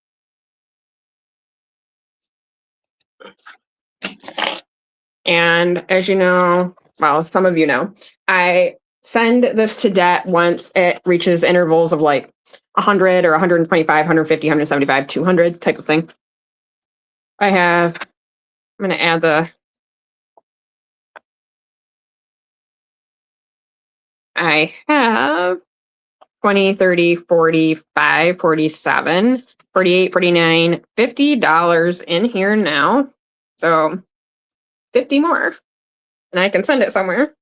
And as you know, well, some of you know, I send this to debt once it reaches intervals of like 100 or 125, 150, 175, 200 type of thing. I'm going to add I have 20, 30, 45, 47, 48, 49, $50 in here now. So 50 more. And I can send it somewhere.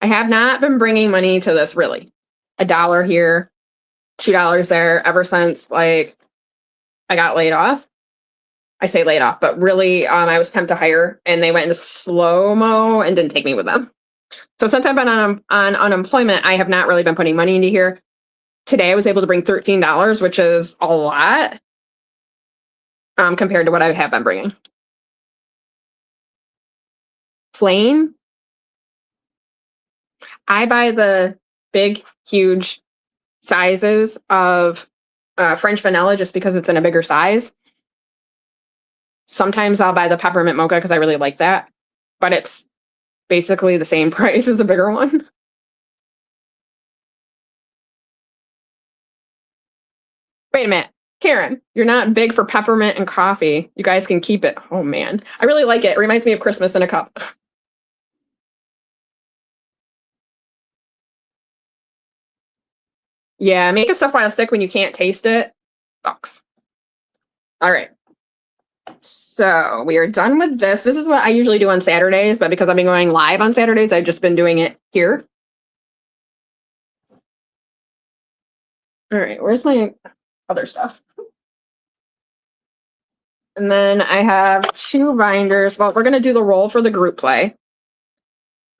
I have not been bringing money to this really. $1 here, $2 there ever since like I got laid off. I say laid off, but really I was temp to hire and they went into slow-mo and didn't take me with them. So since I've been on unemployment, I have not really been putting money into here. Today I was able to bring $13, which is a lot compared to what I have been bringing. Plain. I buy the big, huge sizes of French vanilla just because it's in a bigger size. Sometimes I'll buy the peppermint mocha because I really like that, but it's basically the same price as a bigger one. Wait a minute. Karen, you're not big for peppermint and coffee. You guys can keep it. Oh, man. I really like it. It reminds me of Christmas in a cup. Yeah, making stuff while sick when you can't taste it sucks. All right. So we are done with this. This is what I usually do on Saturdays, but because I've been going live on Saturdays, I've just been doing it here. All right, where's my other stuff? And then I have 2 binders. Well, we're going to do the roll for the group play.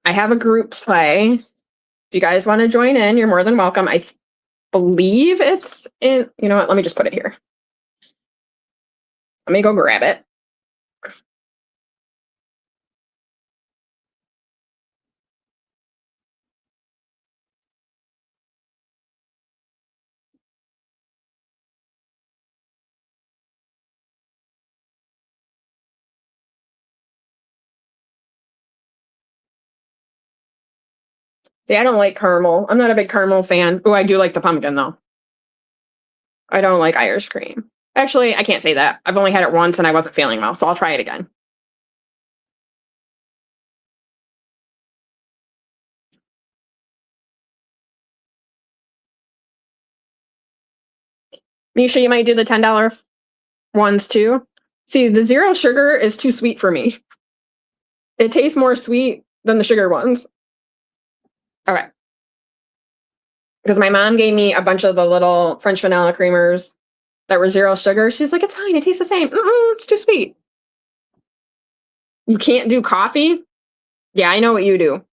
I have a group play. If you guys want to join in, you're more than welcome. I believe it's in, you know what? Let me just put it here. Let me go grab it. See, I don't like caramel. I'm not a big caramel fan. Oh, I do like the pumpkin, though. I don't like Irish cream. Actually, I can't say that. I've only had it once and I wasn't feeling well, so I'll try it again. Misha, you might do the $10 ones too. See, the 0 sugar is too sweet for me. It tastes more sweet than the sugar ones. Okay. Because my mom gave me a bunch of the little French vanilla creamers that were 0 sugar. She's like, it's fine. It tastes the same. It's too sweet. You can't do coffee? Yeah, I know what you do.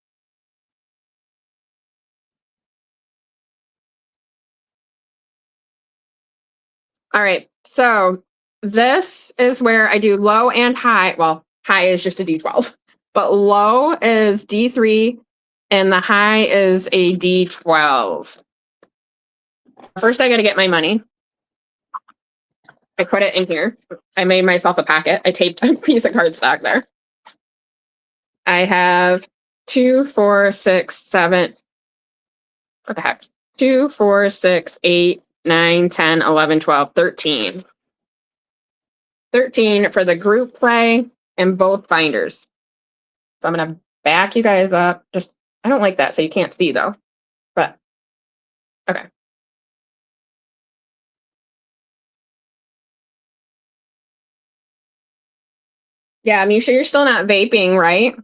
All right. So this is where I do low and high. Well, high is just a D12, but low is D3 and the high is a D12. First, I got to get my money. I put it in here. I made myself a packet. I taped a piece of cardstock there. I have 2, 4, 6, 7. What the heck? 2, 4, 6, 8, 9, 10, 11, 12, 13. 13 for the group play and both binders. So I'm going to back you guys up. Just, I don't like that, so you can't see though. But, okay. Yeah, Misha, you're still not vaping, right?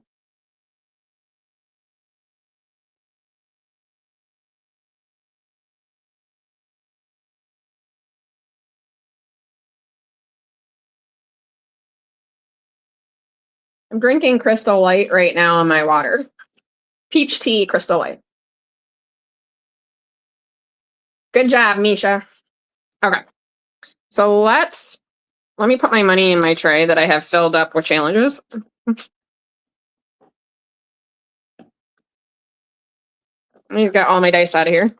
I'm drinking Crystal Light right now on my water. Peach tea, Crystal Light. Good job, Misha. Okay. So let me put my money in my tray that I have filled up with challenges. I've got all my dice out of here.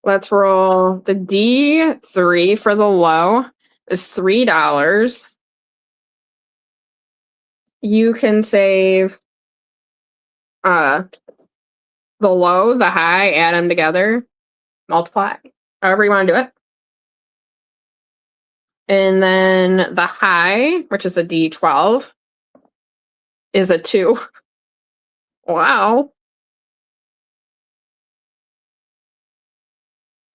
Let's roll the D3 for the low is $3. You can save the low, the high, add them together, multiply, however you want to do it. And then the high, which is a D12, is a 2. Wow.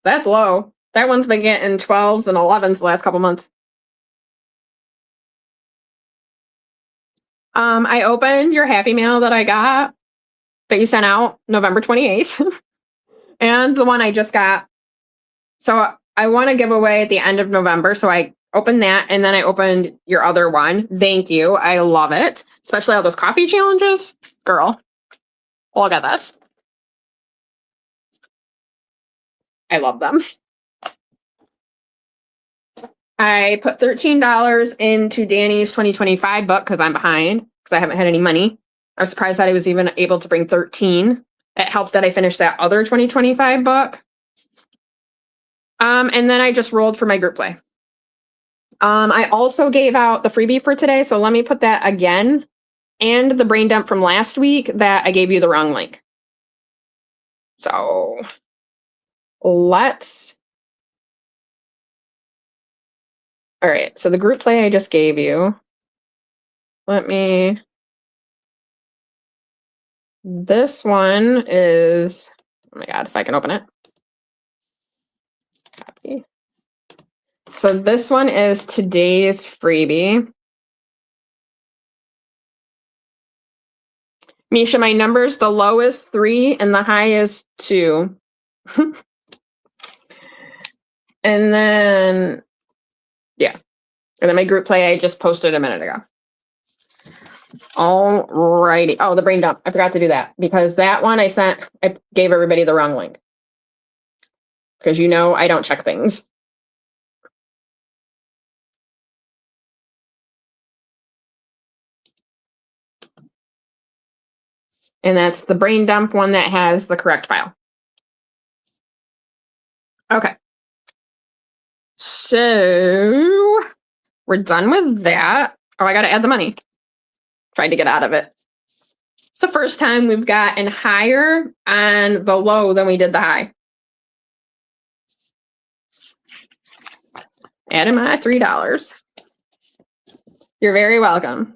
That's low. That one's been getting 12s and 11s the last couple months. I opened your Happy Mail that I got that you sent out November 28th and the one I just got. So I want to give away at the end of November. So I opened that and then I opened your other one. Thank you. I love it. Especially all those coffee challenges. Girl. Look at that. I love them. I put $13 into Danny's 2025 book because I'm behind because I haven't had any money. I was surprised that I was even able to bring 13. It helped that I finished that other 2025 book. And then I just rolled for my group play. I also gave out the freebie for today, so let me put that again. And the brain dump from last week that I gave you the wrong link. So let's. All right, so the group play I just gave you. Let me. This one is, oh my God, if I can open it. Copy. So this one is today's freebie. Misha, my numbers, the low is 3 and the high is 2. And then, yeah. And then my group play I just posted a minute ago. All righty. Oh, the brain dump. I forgot to do that because that one I gave everybody the wrong link. Because you know I don't check things. And that's the brain dump one that has the correct file. Okay. So we're done with that. Oh, I got to add the money. Tried to get out of it. It's the first time we've gotten higher on the low than we did the high. Adding my $3. You're very welcome.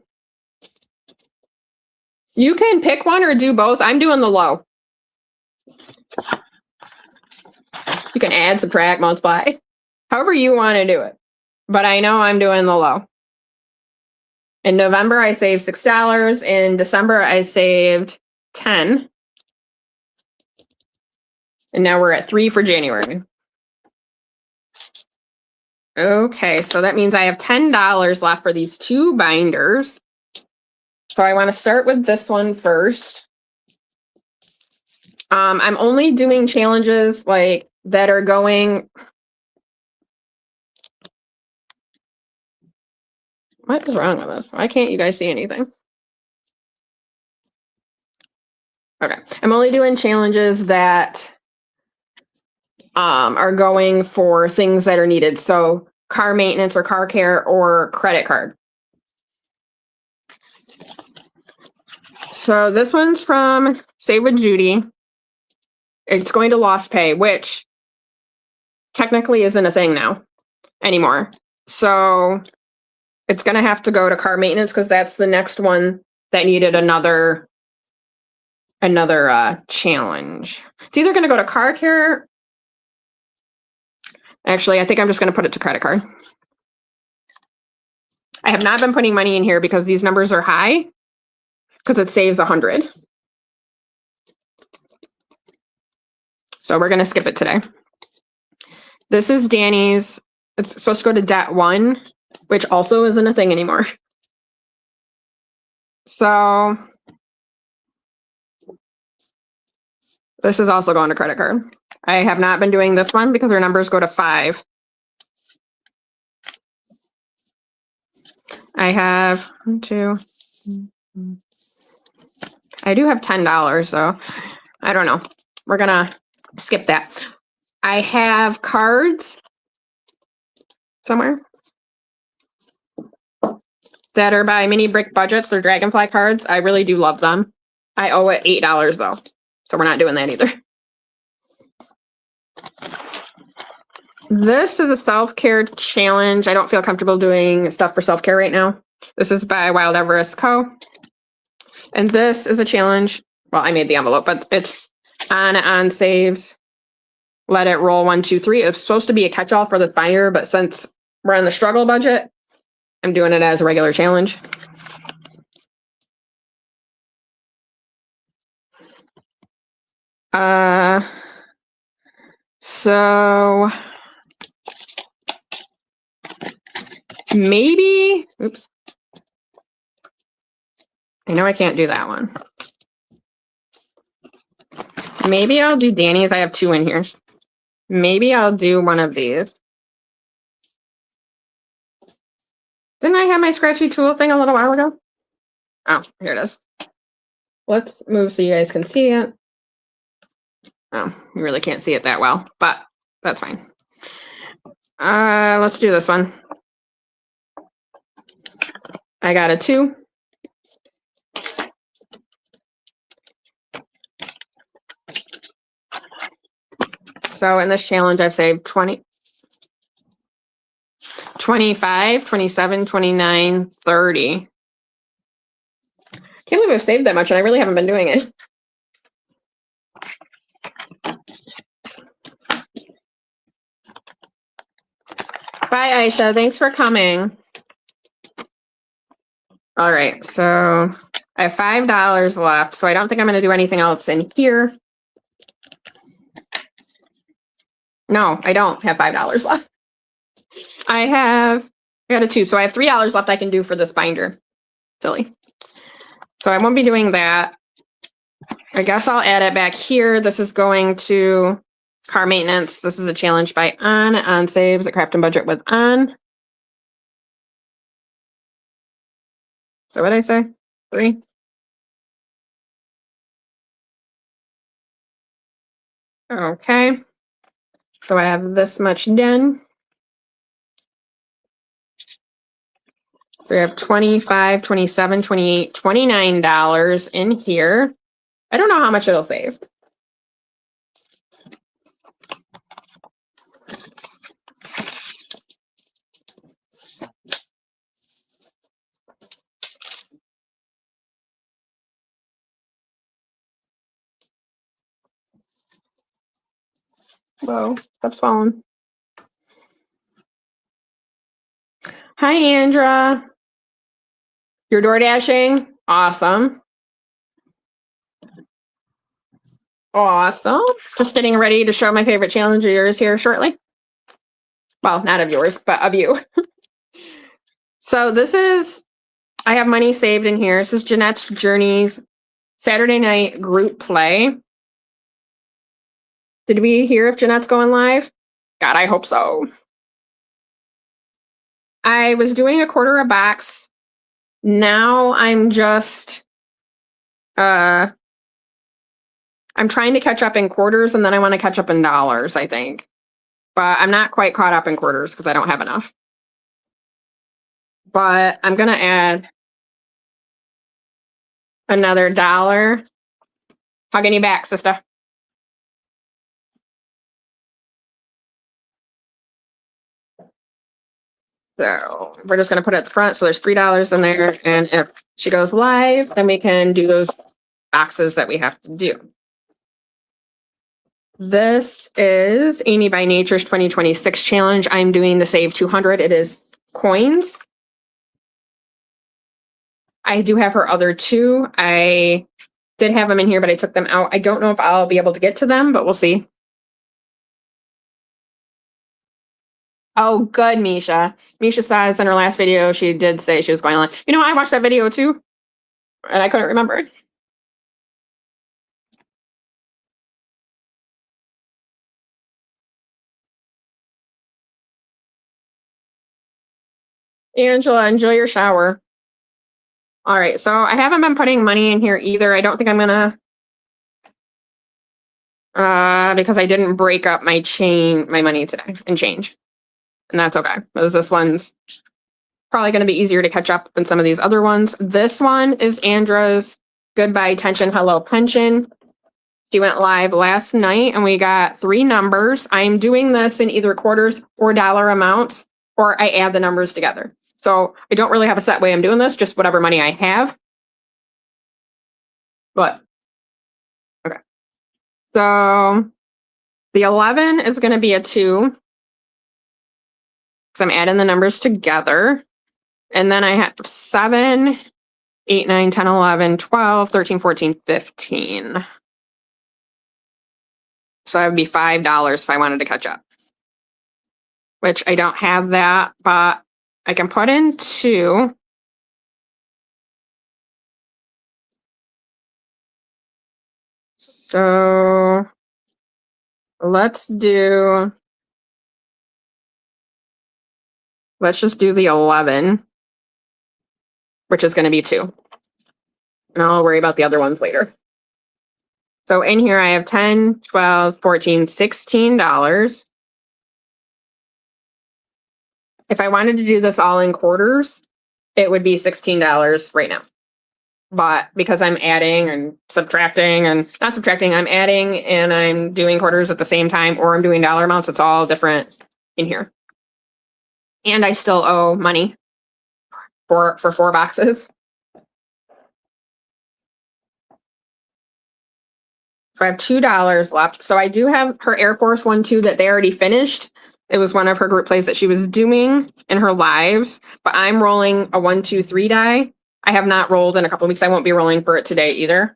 You can pick one or do both. I'm doing the low. You can add, subtract, multiply, however you want to do it. But I know I'm doing the low. In November, I saved $6. In December, I saved 10. And now we're at 3 for January. Okay, so that means I have $10 left for these 2 binders. So I want to start with this one first. I'm only doing challenges like that are going. What is wrong with this? Why can't you guys see anything? Okay. I'm only doing challenges that are going for things that are needed. So car maintenance or car care or credit card. So this one's from Save with Judy. It's going to lost pay, which technically isn't a thing now anymore. So it's going to have to go to car maintenance because that's the next one that needed another challenge. It's either going to go to car care. Actually, I think I'm just going to put it to credit card. I have not been putting money in here because these numbers are high because it saves 100. So we're going to skip it today. This is Danny's. It's supposed to go to debt 1, which also isn't a thing anymore. So this is also going to credit card. I have not been doing this one because our numbers go to 5. I have 1, 2. I do have $10, so I don't know. We're gonna skip that. I have cards somewhere that are by Mini Brick Budgets. They're Dragonfly cards. I really do love them. I owe it $8 though, so we're not doing that either. This is a self-care challenge. I don't feel comfortable doing stuff for self-care right now. This is by Wild Everest Co. And this is a challenge. Well, I made the envelope, but it's on saves. Let it roll 1, 2, 3. It's supposed to be a catch-all for the fire, but since we're on the struggle budget, I'm doing it as a regular challenge. So maybe, oops. I know I can't do that one. Maybe I'll do Danny's. I have 2 in here. Maybe I'll do one of these. Didn't I have my scratchy tool thing a little while ago? Oh, here it is. Let's move so you guys can see it. Oh, you really can't see it that well, but that's fine. Let's do this one. I got a 2. So in this challenge, I've saved 20, 25, 27, 29, 30. Can't believe I've saved that much and I really haven't been doing it. Bye, Aisha. Thanks for coming. All right, so I have $5 left, so I don't think I'm going to do anything else in here. No, I don't have $5 left. I got a 2, so I have $3 left I can do for this binder. Silly. So I won't be doing that. I guess I'll add it back here. This is going to car maintenance. This is a challenge by on saves, a craft and budget with on. So what did I say? 3. Okay. So I have this much done. So we have 25, 27, 28, $29 in here. I don't know how much it'll save. Whoa, that's falling. Hi, Andra. You're door dashing? Awesome. Awesome. Just getting ready to show my favorite challenge of yours here shortly. Well, not of yours, but of you. So this is, I have money saved in here. This is Jeanette's Journeys Saturday night group play. Did we hear if Jeanette's going live? God, I hope so. I was doing a quarter a box. Now I'm just I'm trying to catch up in quarters, and then I want to catch up in dollars, I think. But I'm not quite caught up in quarters because I don't have enough. But I'm gonna add another $1. Hugging you back, sister. So we're just going to put it at the front. So there's $3 in there. And if she goes live, then we can do those boxes that we have to do. This is Amy by Nature's 2026 challenge. I'm doing the Save 200. It is coins. I do have her other two. I did have them in here, but I took them out. I don't know if I'll be able to get to them, but we'll see. Oh, good, Misha. Misha says in her last video, she did say she was going on. You know, I watched that video too, and I couldn't remember. Angela, enjoy your shower. All right, so I haven't been putting money in here either. I don't think I'm gonna, because I didn't break up my money today and change, and that's okay. Because this one's probably going to be easier to catch up than some of these other ones. This one is Andra's Goodbye Tension Hello Pension. She went live last night and we got 3 numbers. I'm doing this in either quarters or dollar amounts, or I add the numbers together. So I don't really have a set way I'm doing this, just whatever money I have. But, okay. So the 11 is going to be a 2. So I'm adding the numbers together. And then I have 7, 8, 9, 10, 11, 12, 13, 14, 15. So that would be $5 if I wanted to catch up. Which I don't have that, but I can put in 2. So let's just do the 11, which is going to be 2. And I'll worry about the other ones later. So in here I have 10, 12, 14, $16. If I wanted to do this all in quarters, it would be $16 right now. But because I'm adding and subtracting and not subtracting, I'm adding and I'm doing quarters at the same time, or I'm doing dollar amounts, it's all different in here. And I still owe money for 4 boxes. So I have $2 left. So I do have her Air Force one too that they already finished. It was one of her group plays that she was doing in her lives, but I'm rolling a 1, 2, 3 die. I have not rolled in a couple of weeks. I won't be rolling for it today either.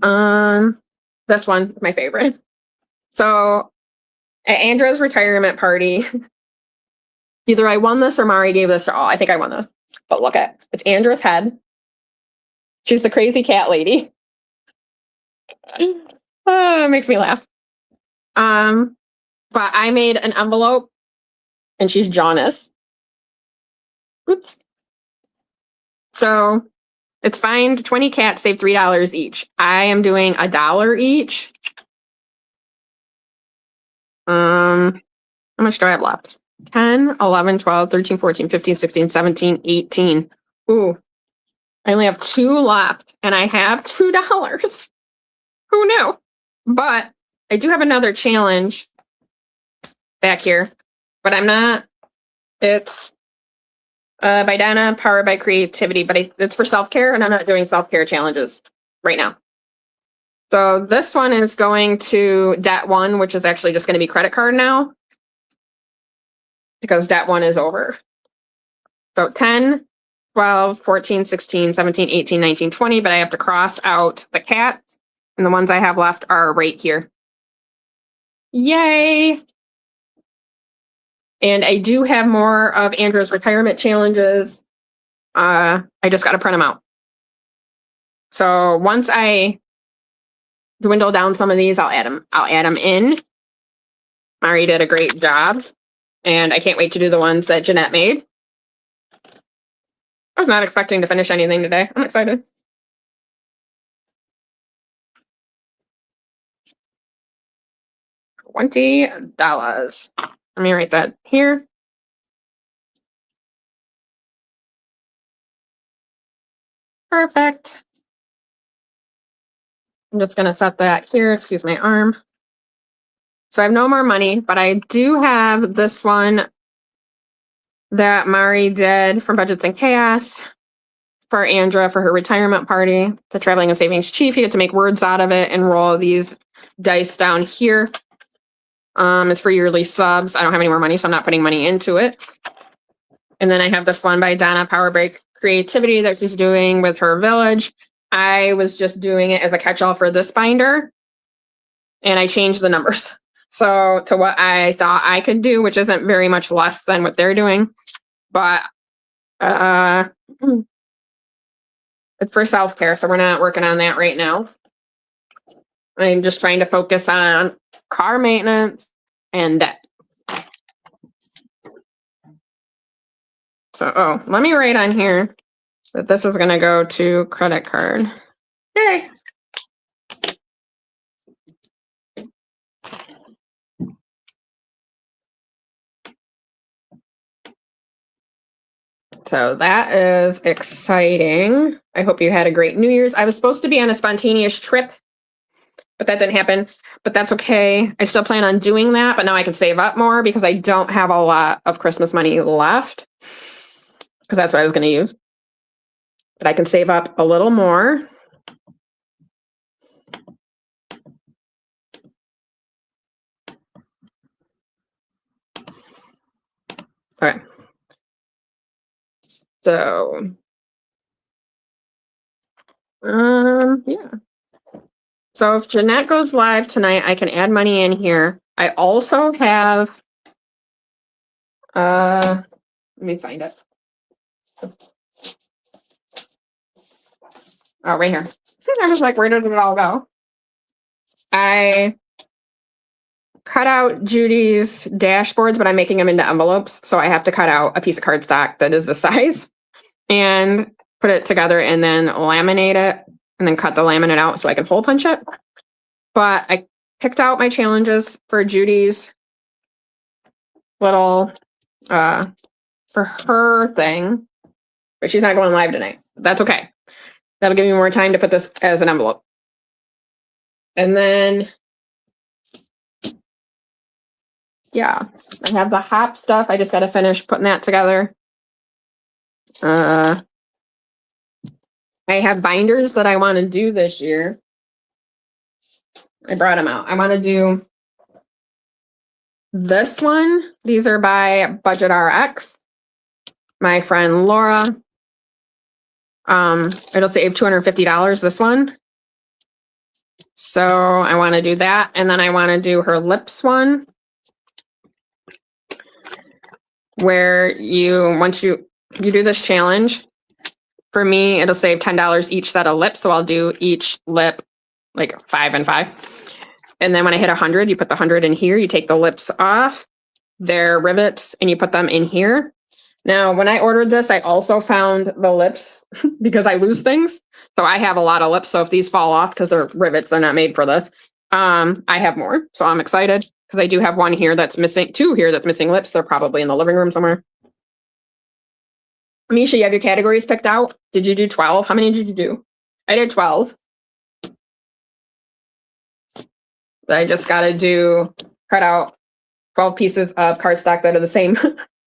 This one, my favorite. So at Andra's retirement party, either I won this or Mari gave this to all. I think I won this. But look at it's Andra's head. She's the crazy cat lady. It makes me laugh. But I made an envelope and she's Jonas. Oops. So it's find 20 cats, save $3 each. I am doing $1 each. How much do I have left? 10, 11, 12, 13, 14, 15, 16, 17, 18. Ooh, I only have 2 left and I have $2. Who knew? But I do have another challenge back here, but I'm not. It's by Dana, powered by creativity, but it's for self-care, and I'm not doing self-care challenges right now. So this one is going to debt 1, which is actually just going to be credit card now, because debt 1 is over. So 10, 12, 14, 16, 17, 18, 19, 20, but I have to cross out the cats, and the ones I have left are right here. Yay! And I do have more of Andra's retirement challenges. I just got to print them out. So once I dwindle down some of these, I'll add them in. Mari did a great job. And I can't wait to do the ones that Jeanette made. I was not expecting to finish anything today. I'm excited. $20. Let me write that here. Perfect. I'm just going to set that here. Excuse my arm. So I have no more money, but I do have this one that Mari did from Budgets and Chaos for Andra for her retirement party. The Traveling and Savings Chief. You get to make words out of it and roll these dice down here. It's for yearly subs. I don't have any more money, so I'm not putting money into it. And then I have this one by Donna Power Break Creativity that she's doing with her village. I was just doing it as a catch-all for this binder, and I changed the numbers. So to what I thought I could do, which isn't very much less than what they're doing, but it's for self-care, so we're not working on that right now. I'm just trying to focus on car maintenance and debt. So, let me write on here that this is going to go to credit card. Yay! So that is exciting. I hope you had a great New Year's. I was supposed to be on a spontaneous trip, but that didn't happen. But that's okay. I still plan on doing that, but now I can save up more because I don't have a lot of Christmas money left. Because that's what I was going to use. But I can save up a little more. Okay. So, yeah. So if Jeanette goes live tonight, I can add money in here. I also have, let me find it. Oh, right here. I was like, where did it all go? I cut out Judy's dashboards, but I'm making them into envelopes. So I have to cut out a piece of cardstock that is the size and put it together and then laminate it and then cut the laminate out so I can hole punch it. But I picked out my challenges for Judy's little, for her thing, but she's not going live tonight. That's okay. That'll give me more time to put this as an envelope. And then, yeah, I have the hop stuff. I just got to finish putting that together. I have binders that I want to do this year. I brought them out. I want to do this one. These are by Budget RX. My friend Laura. It'll save $250, this one. So I want to do that. And then I want to do her lips one. Where once you do this challenge, for me, it'll save $10 each set of lips. So I'll do each lip like 5 and 5. And then when I hit 100, you put the 100 in here, you take the lips off, they're rivets, and you put them in here. Now, when I ordered this, I also found the lips because I lose things. So I have a lot of lips. So if these fall off because they're rivets, they're not made for this. I have more. So I'm excited because I do have one here that's missing, 2 here that's missing lips. They're probably in the living room somewhere. Misha, you have your categories picked out? Did you do 12? How many did you do? I did 12. I just got to cut out 12 pieces of cardstock that are the same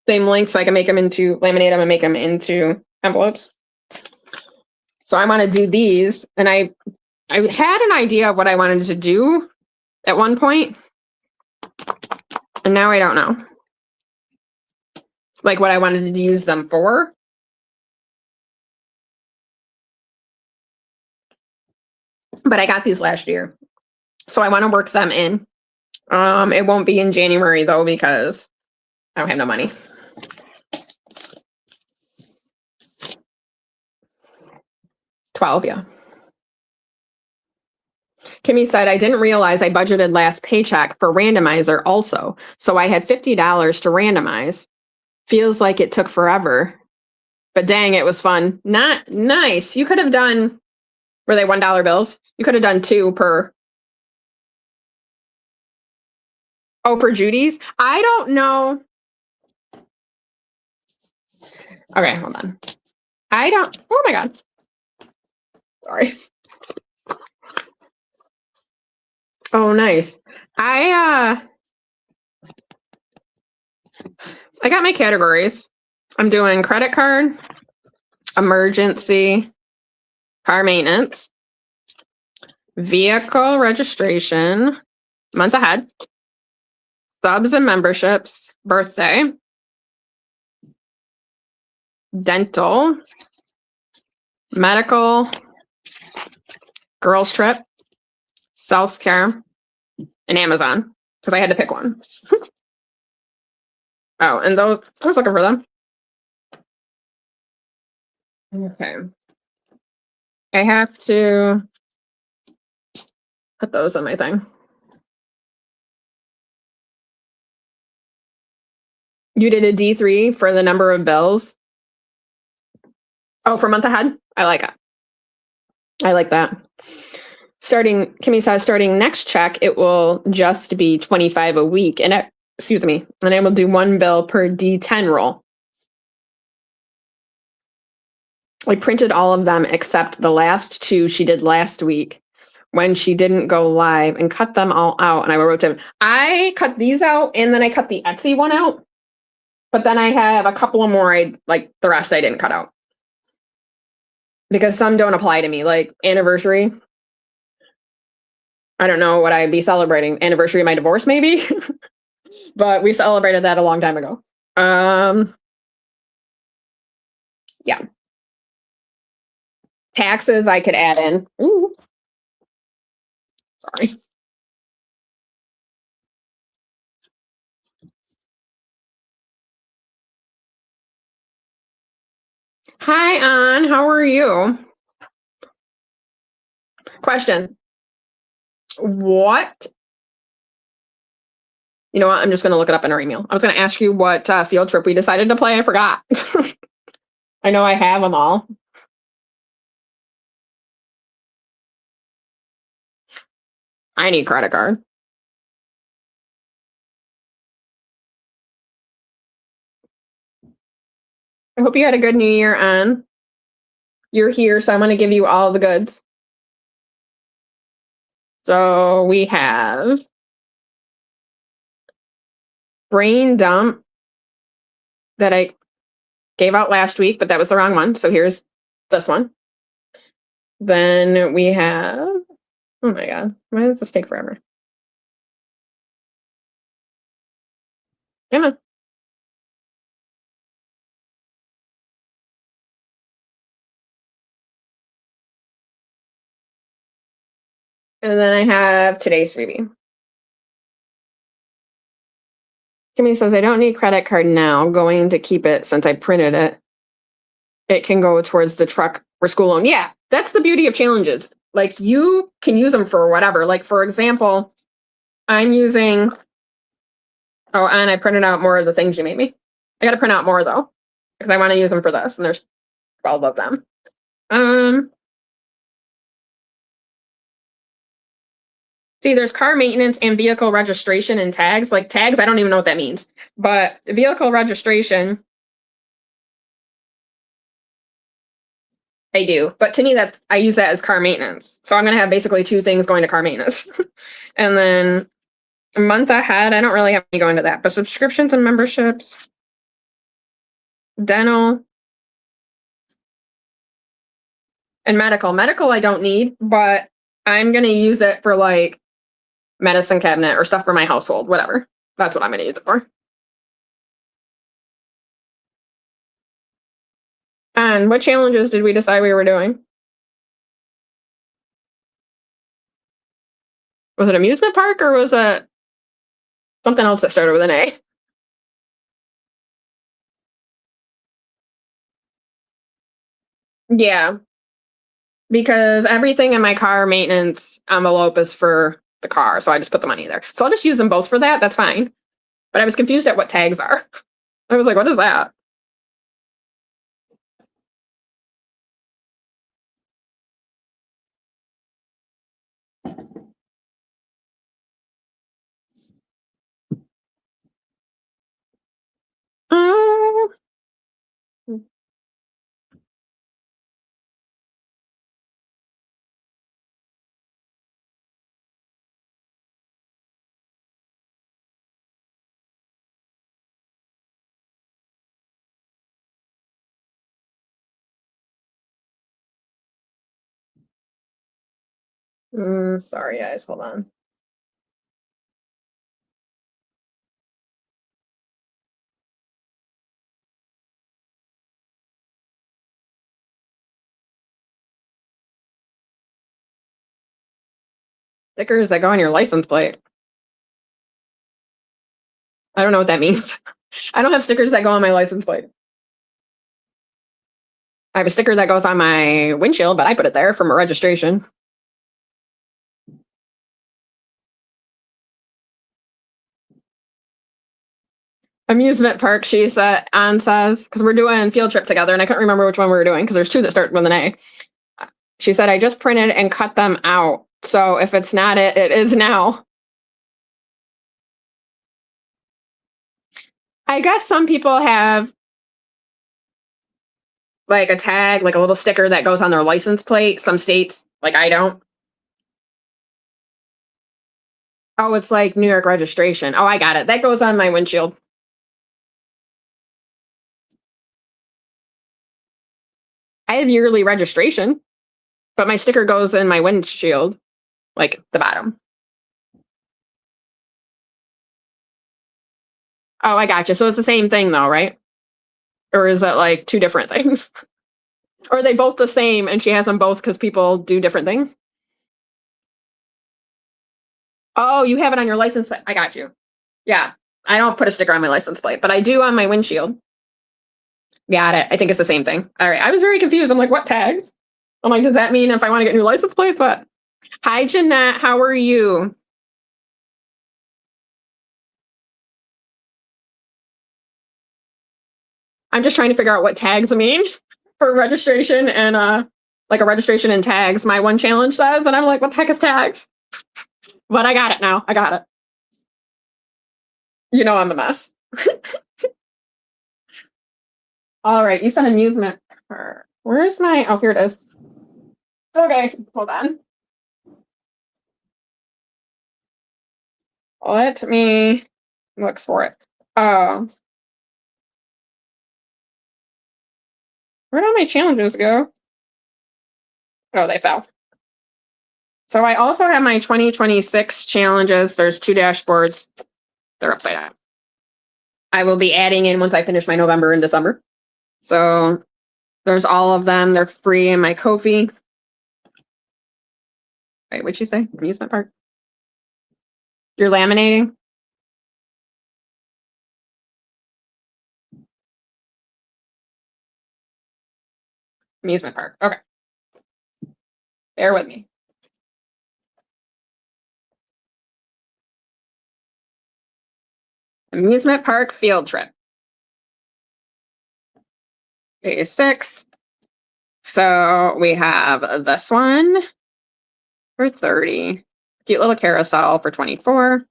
length so I can make them into, laminate them and make them into envelopes. So I want to do these. And I had an idea of what I wanted to do at one point. And now I don't know. Like what I wanted to use them for. But I got these last year. So I want to work them in. It won't be in January though, because I don't have no money. $12, yeah. Kimmy said, I didn't realize I budgeted last paycheck for randomizer also. So I had $50 to randomize. Feels like it took forever. But dang, it was fun. Not nice. You could have done, were they $1 bills? You could have done 2 per. Oh, for Judy's? I don't know. Okay, hold on. I don't, oh my God. Sorry. Oh, nice. I got my categories. I'm doing credit card, emergency, car maintenance, vehicle registration, month ahead, subs and memberships, birthday, dental, medical, girls trip, self-care, and Amazon, because I had to pick one. Oh, and those, I was looking for them. Okay. I have to put those on my thing. You did a D3 for the number of bills. Oh, for month ahead? I like it. I like that. Starting, Kimmy says, starting next check, it will just be 25 a week. And it, excuse me, and I will do 1 bill per D10 roll. I printed all of them except the last 2 she did last week when she didn't go live, and cut them all out. And I wrote them. I cut these out, and then I cut the Etsy one out. But then I have a couple of more, like the rest I didn't cut out. Because some don't apply to me, like anniversary. I don't know what I'd be celebrating. Anniversary of my divorce, maybe. But we celebrated that a long time ago. Yeah. Taxes I could add in. Ooh. Sorry. Hi, Ann. How are you? Question. What? You know what? I'm just going to look it up in our email. I was going to ask you what field trip we decided to play. I forgot. I know I have them all. I need credit card. I hope you had a good New Year, Ann. You're here, so I'm going to give you all the goods. So we have brain dump that I gave out last week, but that was the wrong one. So here's this one. Then we have, oh my God, why does this take forever? Come on. And then I have today's freebie. Kimmy says, I don't need credit card now. Going to keep it since I printed it. It can go towards the truck or school loan. Yeah, that's the beauty of challenges. Like you can use them for whatever. Like for example, I'm using, oh, and I printed out more of the things you made me. I got to print out more though, because I want to use them for this. And there's 12 of them. See, there's car maintenance and vehicle registration and tags. Like tags, I don't even know what that means. But vehicle registration, I do. But to me, that's, I use that as car maintenance. So I'm going to have basically 2 things going to car maintenance. And then a month ahead, I don't really have any going to that. But subscriptions and memberships, dental, and medical. Medical I don't need, but I'm going to use it for like medicine cabinet or stuff for my household, whatever. That's what I'm going to use it for. And what challenges did we decide we were doing? Was it amusement park or was it something else that started with an A? Yeah. because everything in my car maintenance envelope is for the car. So I just put the money there. So I'll just use them both for that. That's fine. But I was confused at what tags are. I was like, what is that? Um, sorry, guys. Hold on. Stickers that go on your license plate. I don't know what that means. I don't have stickers that go on my license plate. I have a sticker that goes on my windshield, but I put it there from a registration. Amusement park, she said, Anne says, because we're doing field trip together, and I couldn't remember which one we were doing because there's two that start with an A. She said, I just printed and cut them out. So if it's not it, it is now. I guess some people have like a tag, like a little sticker that goes on their license plate. Some states, like I don't. Oh, it's like New York registration. Oh, I got it. That goes on my windshield. I have yearly registration, but my sticker goes in my windshield, like the bottom. Oh, I got you. So it's the same thing though, right? Or is it like two different things? Or are they both the same and she has them both because people do different things? Oh, you have it on your license plate. I got you. Yeah. I don't put a sticker on my license plate, but I do on my windshield. Got it. I think it's the same thing. All right. I was very confused. I'm like, what tags? I'm like, does that mean if I want to get new license plates? What? Hi, Jeanette. How are you? I'm just trying to figure out what tags mean for registration and like a registration and tags. My one challenge says, and I'm like, what the heck is tags? But I got it now. I got it. You know I'm a mess. All right, you said amusement park. Where's my? Oh, here it is. Okay, hold on. Let me look for it. Oh, where'd all my challenges go? Oh, they fell. So I also have my 2026 challenges. There's two dashboards. They're upside down. I will be adding in once I finish my November and December. So there's all of them. They're free in my Ko-fi. Wait, what'd you say? Amusement park? You're laminating? Amusement park. Okay. Bear with me. Amusement park field trip. Day 6. So we have this one for 30. Cute little carousel for 24.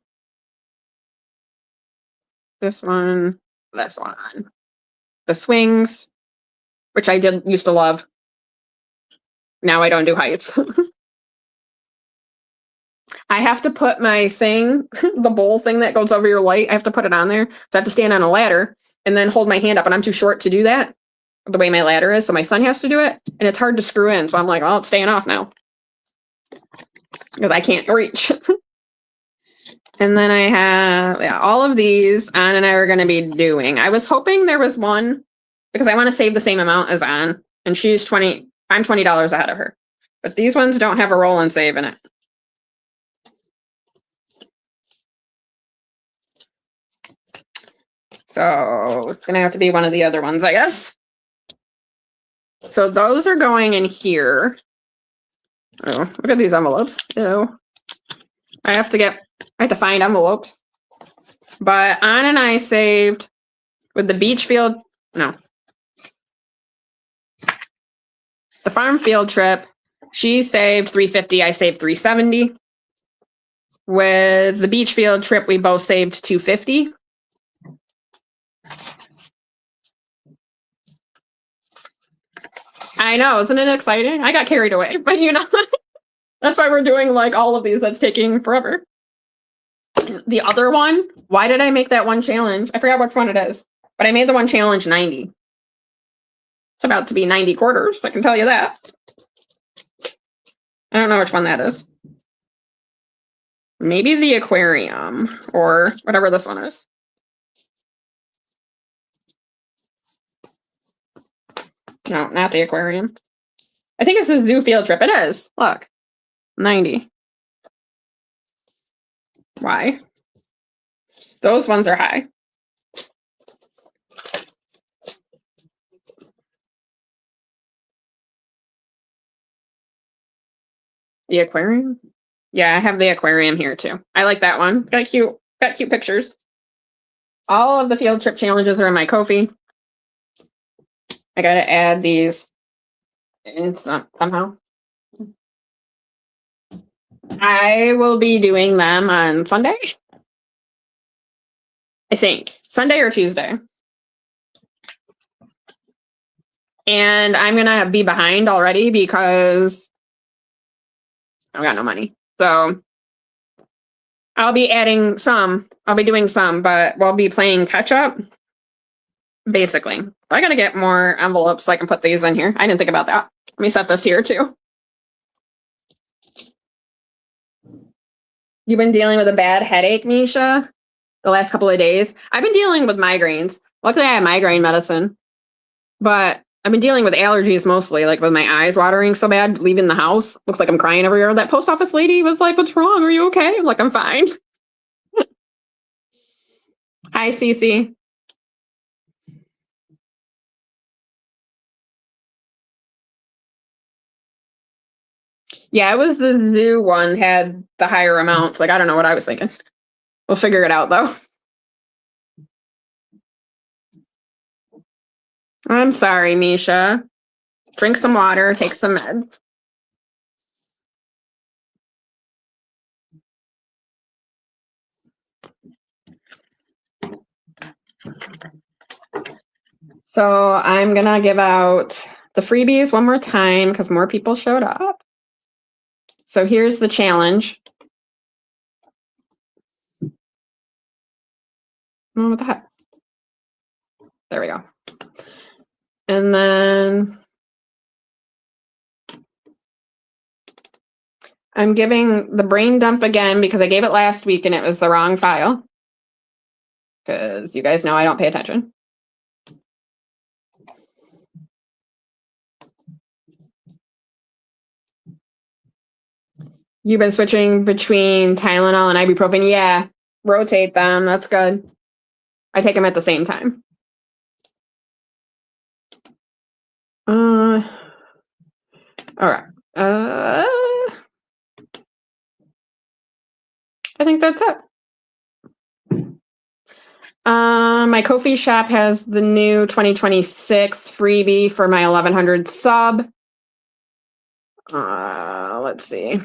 This one. The swings, which I did used to love. Now I don't do heights. I have to put my thing, the bowl thing that goes over your light, I have to put it on there. So I have to stand on a ladder and then hold my hand up, and I'm too short to do that the way my ladder is. So my son has to do it, and it's hard to screw in. So I'm like, oh, it's staying off now because I can't reach. And then I have, yeah, all of these Anne and I are going to be doing. I was hoping there was one because I want to save the same amount as Anne, and she's 20, I'm $20 ahead of her. But these ones don't have a roll and save in it. So it's going to have to be one of the other ones, I guess. So those are going in here. Oh, look at these envelopes. Ew. I have to find envelopes. But Anna and I saved with the beach field. No. The farm field trip. She saved $350. I saved $370. With the beach field trip, we both saved $250. I know, isn't it exciting? I got carried away, but you know, that's why we're doing like all of these. That's taking forever. The other one, why did I make that one challenge? I forgot which one it is, but I made the one challenge 90. It's about to be 90 quarters, I can tell you that. I don't know which one that is. Maybe the aquarium or whatever this one is. No, not the aquarium. I think it's a zoo field trip. It is. Look, 90. Why? Those ones are high. The aquarium? Yeah, I have the aquarium here too. I like that one. Got cute pictures. All of the field trip challenges are in my Ko-fi. I gotta add these in somehow. I will be doing them on Sunday. I think Sunday or Tuesday. And I'm gonna be behind already because I've got no money. So I'll be adding some. I'll be doing some, but we'll be playing catch up. Basically. I gotta get more envelopes so I can put these in here. I didn't think about that. Let me set this here too. You've been dealing with a bad headache, Misha, the last couple of days. I've been dealing with migraines. Luckily, I have migraine medicine, but I've been dealing with allergies mostly, like with my eyes watering so bad, leaving the house. Looks like I'm crying everywhere. That post office lady was like, "What's wrong? Are you okay?" I'm like, "I'm fine." Hi, Cece. Yeah, it was the zoo one had the higher amounts. Like, I don't know what I was thinking. We'll figure it out though. I'm sorry, Misha. Drink some water, take some meds. So I'm gonna give out the freebies one more time because more people showed up. So here's the challenge. Oh, what the heck? There we go. And then I'm giving the brain dump again because I gave it last week and it was the wrong file. Because you guys know I don't pay attention. You've been switching between Tylenol and ibuprofen. Yeah, rotate them. That's good. I take them at the same time. All right. I think that's it. My Ko-fi shop has the new 2026 freebie for my 1100 sub. Let's see.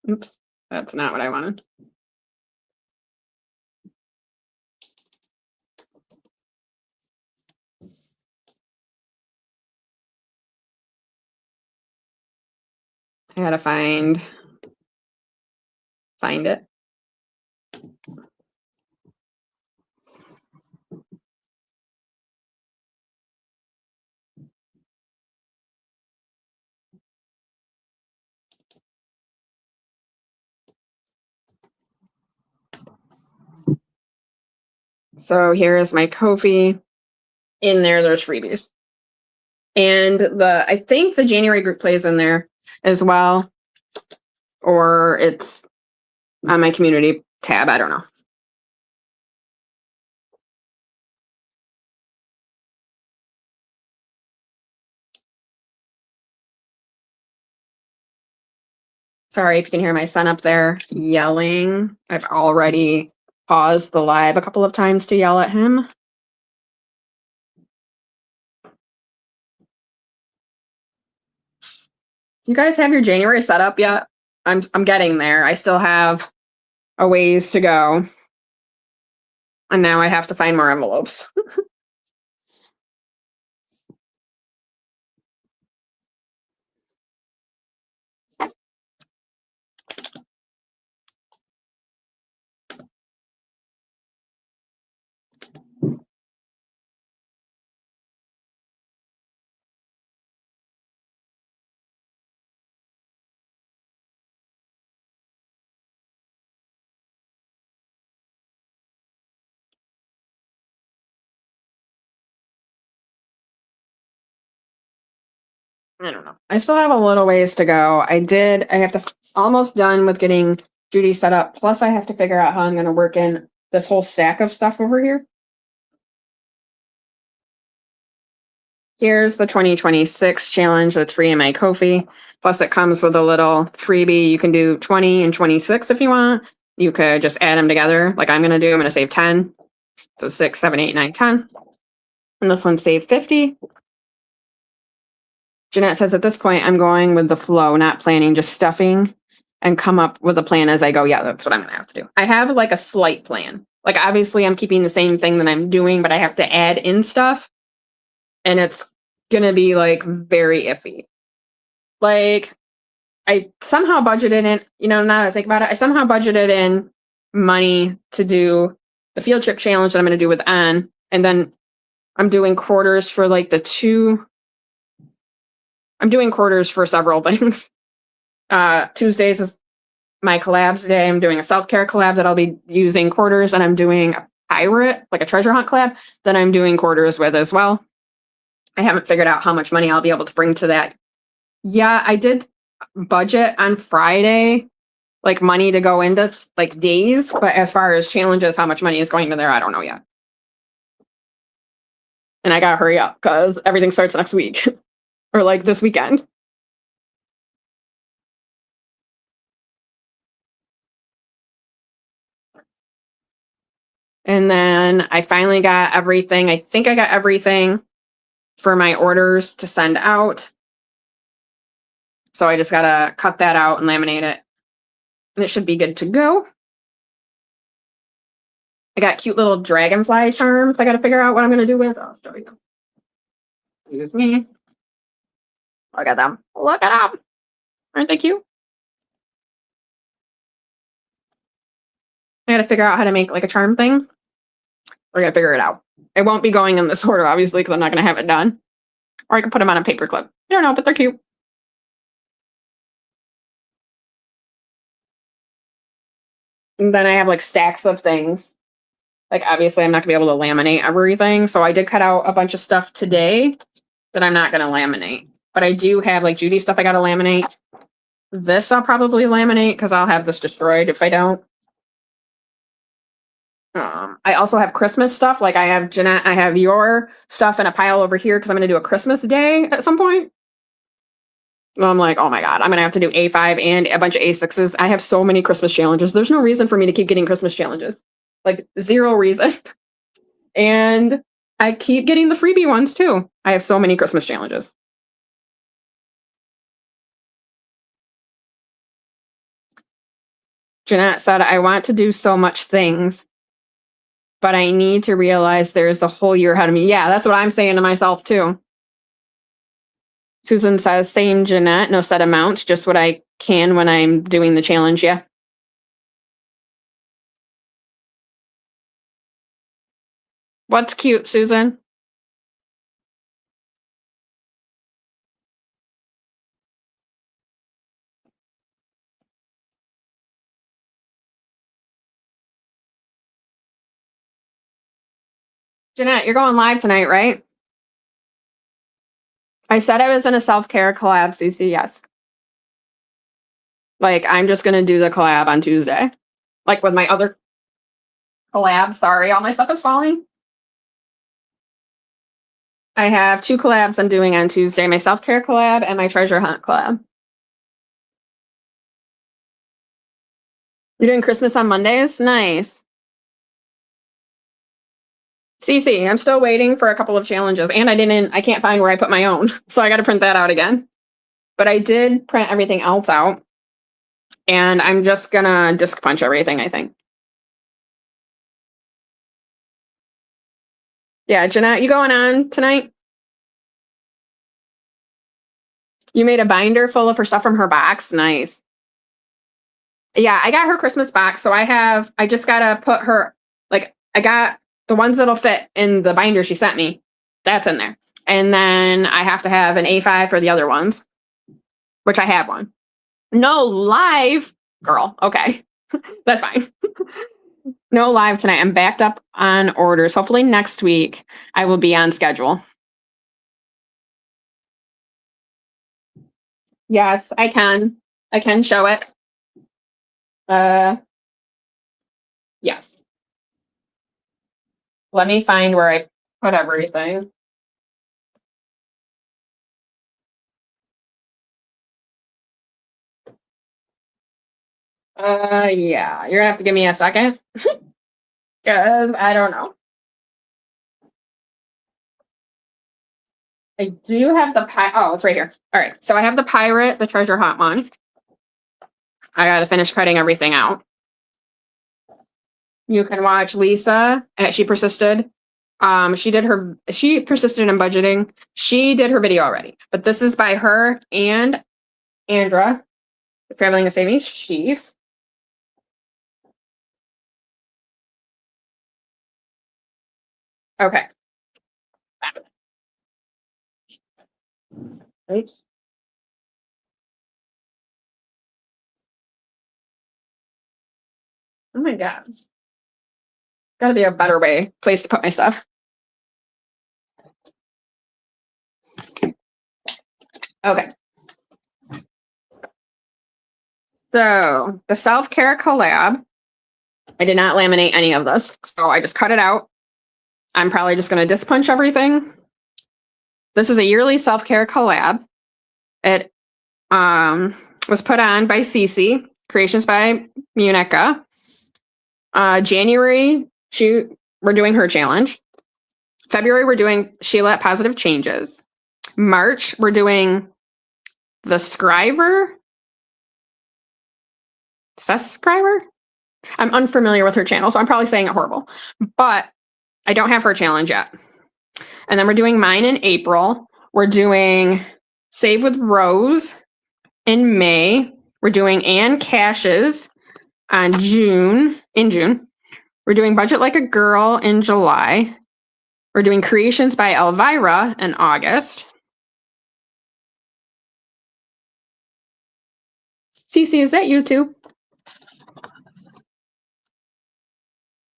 Oops, that's not what I wanted. I gotta find it. So here's my Ko-fi. In there, there's freebies. And I think the January group plays in there as well. Or it's on my community tab. I don't know. Sorry if you can hear my son up there yelling. I've already paused the live a couple of times to yell at him. You guys have your January set up yet? I'm getting there. I still have a ways to go. And now I have to find more envelopes. I don't know. I still have a little ways to go. I have to almost done with getting Judy set up. Plus I have to figure out how I'm going to work in this whole stack of stuff over here. Here's the 2026 challenge that's free in my Ko-fi. Plus it comes with a little freebie. You can do 20 and 26 if you want. You could just add them together like I'm going to do. I'm going to save 10. So 6, 7, 8, 9, 10. And this one save 50. Jeanette says at this point, I'm going with the flow, not planning, just stuffing and come up with a plan as I go. Yeah, that's what I'm going to have to do. I have like a slight plan. Like obviously I'm keeping the same thing that I'm doing, but I have to add in stuff. And it's going to be like very iffy. Like I somehow budgeted in, now that I think about it, I somehow budgeted in money to do the field trip challenge that I'm going to do with Anne. And then I'm doing quarters for like I'm doing quarters for several things. Tuesdays is my collabs day. I'm doing a self-care collab that I'll be using quarters, and I'm doing a pirate, like a treasure hunt collab, that I'm doing quarters with as well. I haven't figured out how much money I'll be able to bring to that. Yeah, I did budget on Friday, like money to go into like days, but as far as challenges, how much money is going to there, I don't know yet. And I gotta hurry up because everything starts next week or like this weekend. And then I finally got everything. I think I got everything for my orders to send out. So I just gotta cut that out and laminate it. And it should be good to go. I got cute little dragonfly charms I gotta figure out what I'm gonna do with. I'll show you. Excuse me. Look at them. Look at them. Aren't they cute? I gotta figure out how to make like a charm thing. We're gonna figure it out. It won't be going in this order, obviously, because I'm not gonna have it done. Or I can put them on a paper clip. I don't know, but they're cute. And then I have like stacks of things. Like obviously I'm not gonna be able to laminate everything. So I did cut out a bunch of stuff today that I'm not gonna laminate. But I do have like Judy stuff I gotta laminate. This I'll probably laminate because I'll have this destroyed if I don't. I also have Christmas stuff. Like I have Jeanette, I have your stuff in a pile over here because I'm gonna do a Christmas day at some point. I'm like, oh my God, I'm gonna have to do A5 and a bunch of A6s. I have so many Christmas challenges. There's no reason for me to keep getting Christmas challenges. Like zero reason. And I keep getting the freebie ones too. I have so many Christmas challenges. Jeanette said, I want to do so much things, but I need to realize there's a whole year ahead of me. Yeah, that's what I'm saying to myself too. Susan says, same Jeanette, no set amount, just what I can when I'm doing the challenge. Yeah. What's cute, Susan? Jeanette, you're going live tonight, right? I said I was in a self-care collab, CC, yes. Like, I'm just going to do the collab on Tuesday. Like with my other collab. Sorry, all my stuff is falling. I have 2 collabs I'm doing on Tuesday, my self-care collab and my treasure hunt collab. You're doing Christmas on Mondays? Nice. Cece, I'm still waiting for a couple of challenges, and I can't find where I put my own, so I got to print that out again. But I did print everything else out, and I'm just gonna disc punch everything, I think. Yeah, Jeanette, you going on tonight? You made a binder full of her stuff from her box? Nice. Yeah, I got her Christmas box, so I just gotta put her, like, I got the ones that'll fit in the binder she sent me. That's in there. And then I have to have an A5 for the other ones, which I have one. No live, girl. Okay, that's fine. No live tonight. I'm backed up on orders. Hopefully next week I will be on schedule. Yes, I can. I can show it. Yes. Let me find where I put everything. Yeah, you're gonna have to give me a second. Because I don't know. I do have the oh, it's right here. All right, so I have the pirate, the treasure hunt one. I gotta finish cutting everything out. You can watch Lisa. She persisted. She persisted in budgeting. She did her video already, but this is by her and Andra, Traveling to Savings Chief. Okay. Oops. Oh my God. Gotta be a better place to put my stuff. Okay. So the self-care collab, I did not laminate any of this, so I just cut it out. I'm probably just going to disc punch everything. This is a yearly self-care collab. It was put on by Cece, creations by Munica. January, we're doing her challenge. February, we're doing Sheila at Positive Changes. March, we're doing the Scriver. Scriver? I'm unfamiliar with her channel, so I'm probably saying it horrible. But I don't have her challenge yet. And then we're doing mine in April. We're doing Save with Rose in May. We're doing Ann Cash's in June. We're doing Budget Like a Girl in July. We're doing Creations by Elvira in August. Cece, is that you too?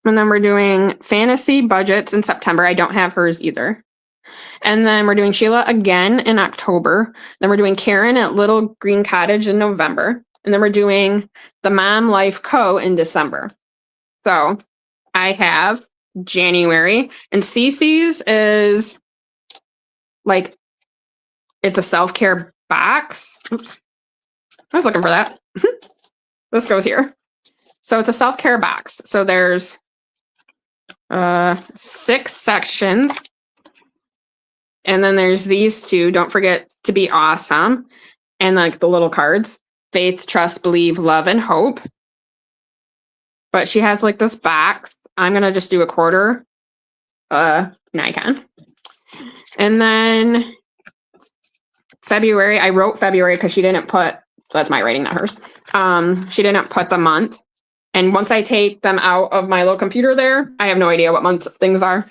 And then we're doing Fantasy Budgets in September. I don't have hers either. And then we're doing Sheila again in October. Then we're doing Karen at Little Green Cottage in November. And then we're doing the Mom Life Co. in December. So I have January. And Cece's is like, it's a self-care box. Oops. I was looking for that. This goes here. So it's a self-care box. So there's 6 sections. And then there's these two. Don't forget to be awesome. And like the little cards. Faith, trust, believe, love, and hope. But she has like this box. I'm going to just do a quarter Nikon. And then February, I wrote February because she didn't put, so that's my writing, not hers. She didn't put the month. And once I take them out of my little computer there, I have no idea what months things are.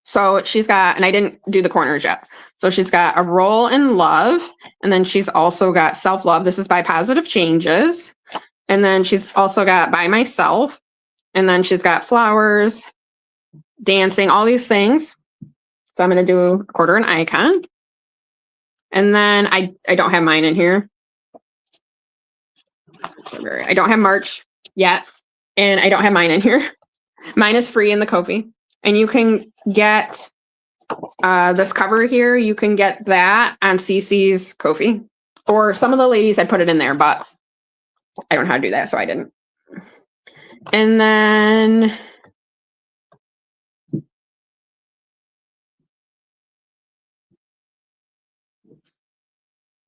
So she's got, and I didn't do the corners yet. So she's got A Role in Love. And then she's also got Self-Love. This is by Positive Changes. And then she's also got By Myself. And then she's got Flowers, Dancing, all these things. So I'm going to do a quarter an icon. And then I don't have mine in here. I don't have March yet. And I don't have mine in here. Mine is free in the Ko-fi. And you can get this cover here. You can get that on Cece's Ko-fi. Or some of the ladies had put it in there, but I don't know how to do that, so I didn't. And then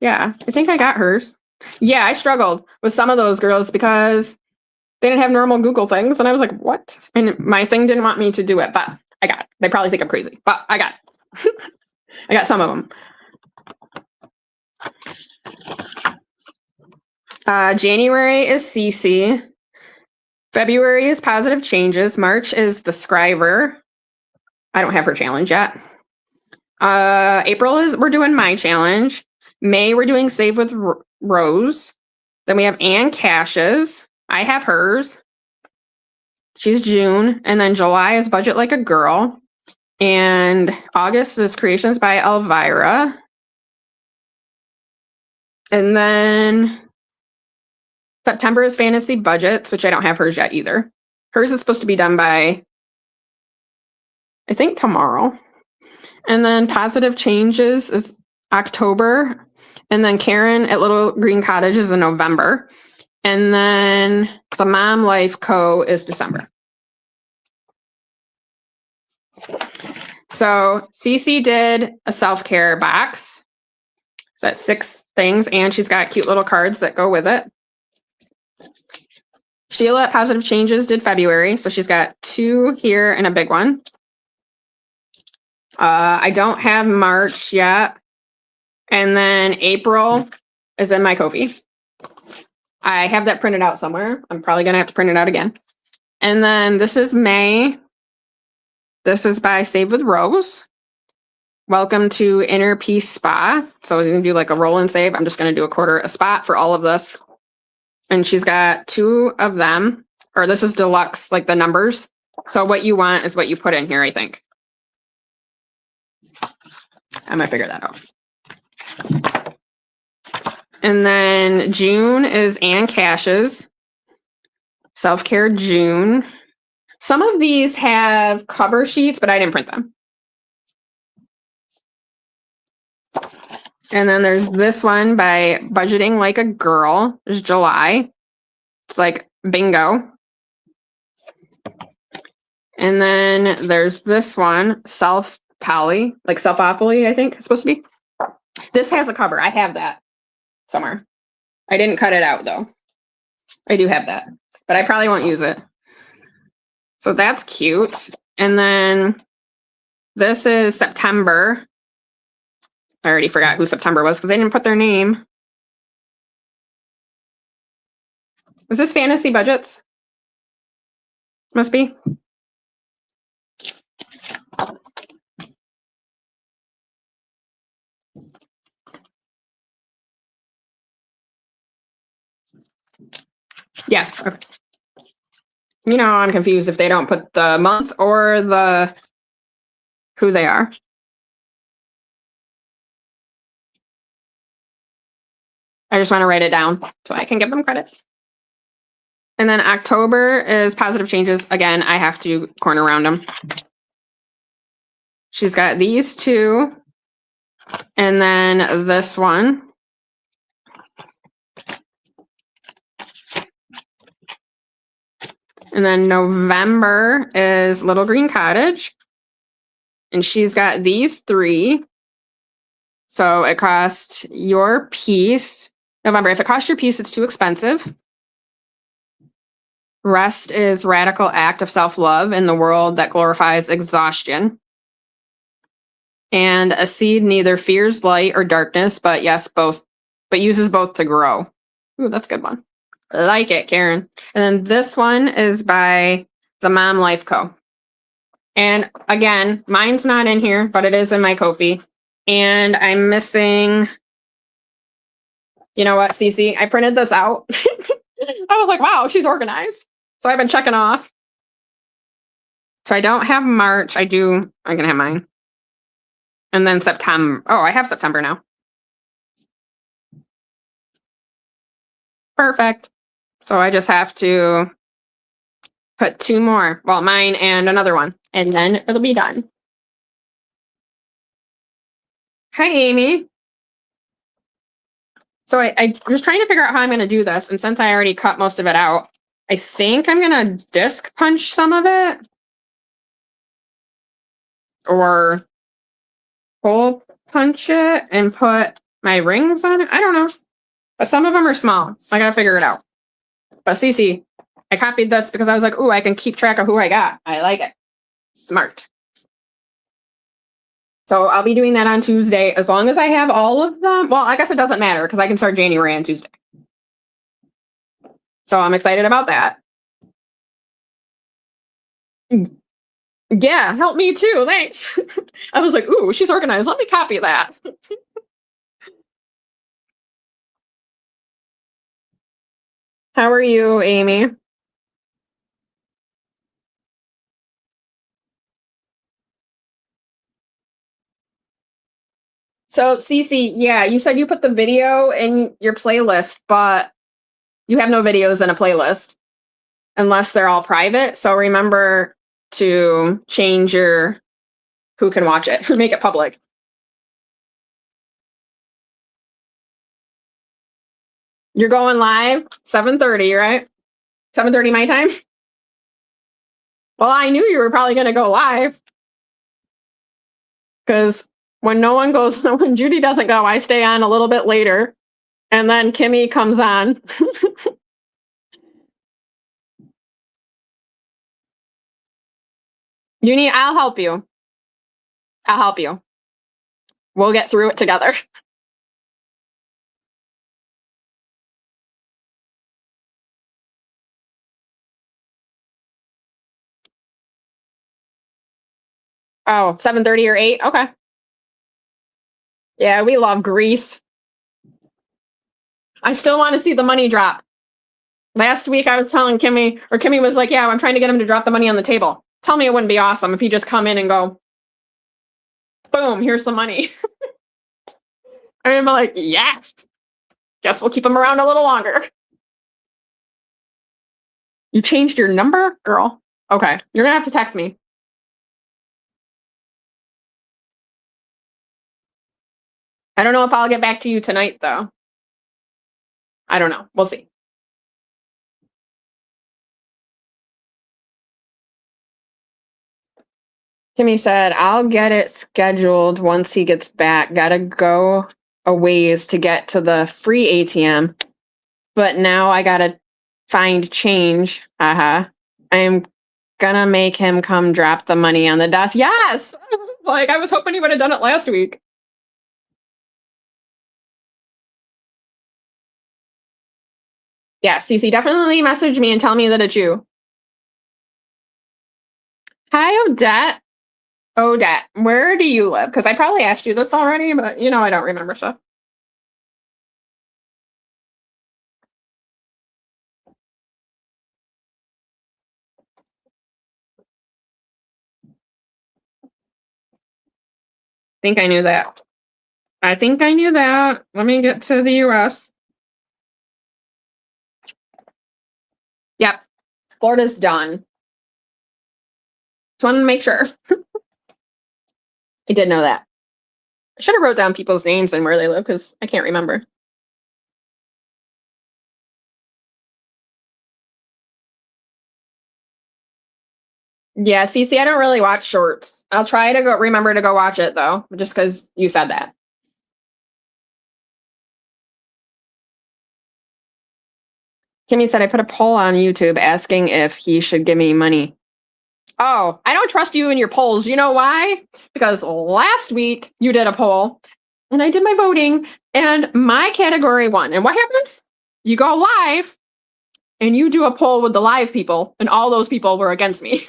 yeah, I think I got hers. Yeah, I struggled with some of those girls because they didn't have normal Google things. And I was like, what? And my thing didn't want me to do it, but I got it. They probably think I'm crazy, but I got it. I got some of them. January is CC. February is Positive Changes. March is the Scriber. I don't have her challenge yet. April is we're doing my challenge. May we're doing Save with Rose. Then we have Ann Cash's. I have hers. She's June. And then July is Budget Like a Girl. And August is Creations by Elvira. And then September is Fantasy Budgets, which I don't have hers yet either. Hers is supposed to be done by, I think, tomorrow. And then Positive Changes is October. And then Karen at Little Green Cottage is in November. And then the Mom Life Co. is December. So Cece did a self-care box. So that's 6 things. And she's got cute little cards that go with it. Sheila at Positive Changes did February. So she's got 2 here and a big one. I don't have March yet. And then April is in my Ko-fi. I have that printed out somewhere. I'm probably going to have to print it out again. And then this is May. This is by Save with Rose. Welcome to Inner Peace Spa. So we're going to do like a roll and save. I'm just going to do a quarter a spot for all of this. And she's got 2 of them. Or this is deluxe, like the numbers. So what you want is what you put in here, I think. I might figure that out. And then June is Ann Cash's. Self-Care June. Some of these have cover sheets, but I didn't print them. And then there's this one by Budgeting Like a Girl. It's July. It's like bingo. And then there's this one, Self-Poly, like Self-Opoly, I think it's supposed to be. This has a cover. I have that somewhere. I didn't cut it out though. I do have that, but I probably won't use it. So that's cute. And then this is September. I already forgot who September was because they didn't put their name. Is this Fantasy Budgets? Must be. Yes. Okay. You know, I'm confused if they don't put the month or the who they are. I just want to write it down so I can give them credit. And then October is Positive Changes. Again, I have to corner round them. She's got these 2. And then this one. And then November is Little Green Cottage. And she's got these 3. So it cost your piece. November, if it costs your piece, it's too expensive. Rest is Radical Act of Self-Love in the world that glorifies exhaustion. And a seed neither fears light or darkness, but yes, both, but uses both to grow. Ooh, that's a good one. I like it, Karen. And then this one is by the Mom Life Co. And again, mine's not in here, but it is in my Ko-fi. And I'm missing, you know what, Cece? I printed this out. I was like, wow, she's organized. So I've been checking off. So I don't have March. I'm going to have mine. And then September. Oh, I have September now. Perfect. So I just have to put 2 more. Well, mine and another one. And then it'll be done. Hi, Amy. So I was trying to figure out how I'm going to do this. And since I already cut most of it out, I think I'm gonna disc punch some of it. Or hole punch it and put my rings on it. I don't know. But some of them are small. I gotta figure it out. But Cece, I copied this because I was like, ooh, I can keep track of who I got. I like it. Smart. So I'll be doing that on Tuesday as long as I have all of them. Well, I guess it doesn't matter because I can start January on Tuesday. So I'm excited about that. Yeah, help me too. Thanks. I was like, ooh, she's organized. Let me copy that. How are you, Amy? So, Cece, yeah, you said you put the video in your playlist, but you have no videos in a playlist unless they're all private. So remember to change your who can watch it, make it public. You're going live 7:30, right? 7:30 my time? Well, I knew you were probably going to go live because when no one goes, when Judy doesn't go, I stay on a little bit later and then Kimmy comes on. I'll help you. I'll help you. We'll get through it together. Oh, 7:30 or 8? Okay. Yeah, we love Grease. I still want to see the money drop. Last week I was telling Kimmy, or Kimmy was like, yeah, I'm trying to get him to drop the money on the table. Tell me it wouldn't be awesome if he just come in and go, boom, here's the money. I'm like, yes. Guess we'll keep him around a little longer. You changed your number, girl? Okay, you're gonna have to text me. I don't know if I'll get back to you tonight, though. I don't know. We'll see. Kimmy said, I'll get it scheduled once he gets back. Gotta go a ways to get to the free ATM. But now I gotta find change. I'm gonna make him come drop the money on the desk. Yes! Like, I was hoping he would have done it last week. Yeah, Cece, definitely message me and tell me that it's you. Hi, Odette. Odette, where do you live? Because I probably asked you this already, but I don't remember stuff. Think I knew that. I think I knew that. Let me get to the US. Yep. Florida's done. Just wanted to make sure. I did know that. I should have wrote down people's names and where they live because I can't remember. Yeah, Cece, I don't really watch shorts. I'll try to remember to go watch it though, just because you said that. Kimmy said I put a poll on YouTube asking if he should give me money. Oh, I don't trust you in your polls. You know why? Because last week you did a poll and I did my voting and my category won. And what happens? You go live and you do a poll with the live people and all those people were against me.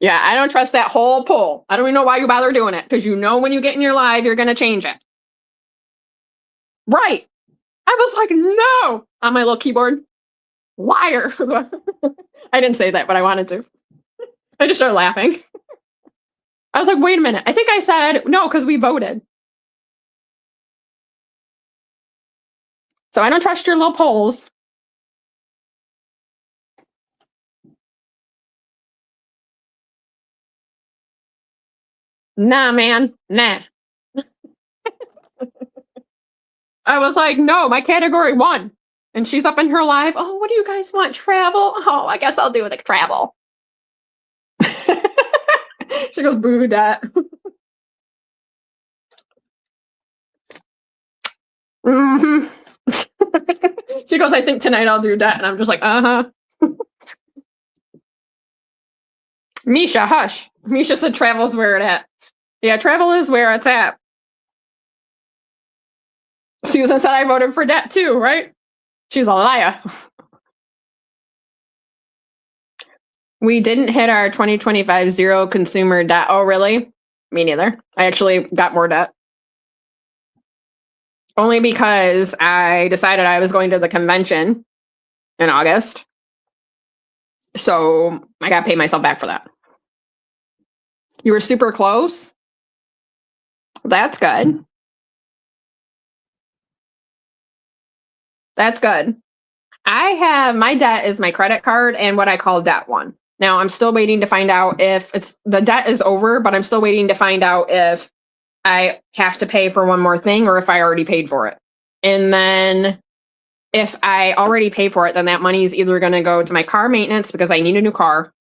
Yeah, I don't trust that whole poll. I don't even know why you bother doing it because when you get in your live, you're going to change it. Right. I was like, no, on my little keyboard. Liar. I didn't say that, but I wanted to. I just started laughing. I was like, wait a minute. I think I said no because we voted. So I don't trust your little polls. Nah, man. Nah. I was like, no, my category 1. And she's up in her live. Oh, what do you guys want? Travel? Oh, I guess I'll do the travel. She goes, boo that. Mm-hmm. She goes, I think tonight I'll do that. And I'm just like, uh-huh. Misha, hush. Misha said travel's where it at. Yeah, travel is where it's at. Susan said I voted for debt too, right? She's a liar. We didn't hit our 2025 zero consumer debt. Oh, really? Me neither. I actually got more debt. Only because I decided I was going to the convention in August. So I got to pay myself back for that. You were super close? That's good. That's good. I have my debt is my credit card and what I call debt 1. Now I'm still waiting to find out if the debt is over, but I'm still waiting to find out if I have to pay for one more thing or if I already paid for it. And then if I already pay for it, then that money is either going to go to my car maintenance because I need a new car.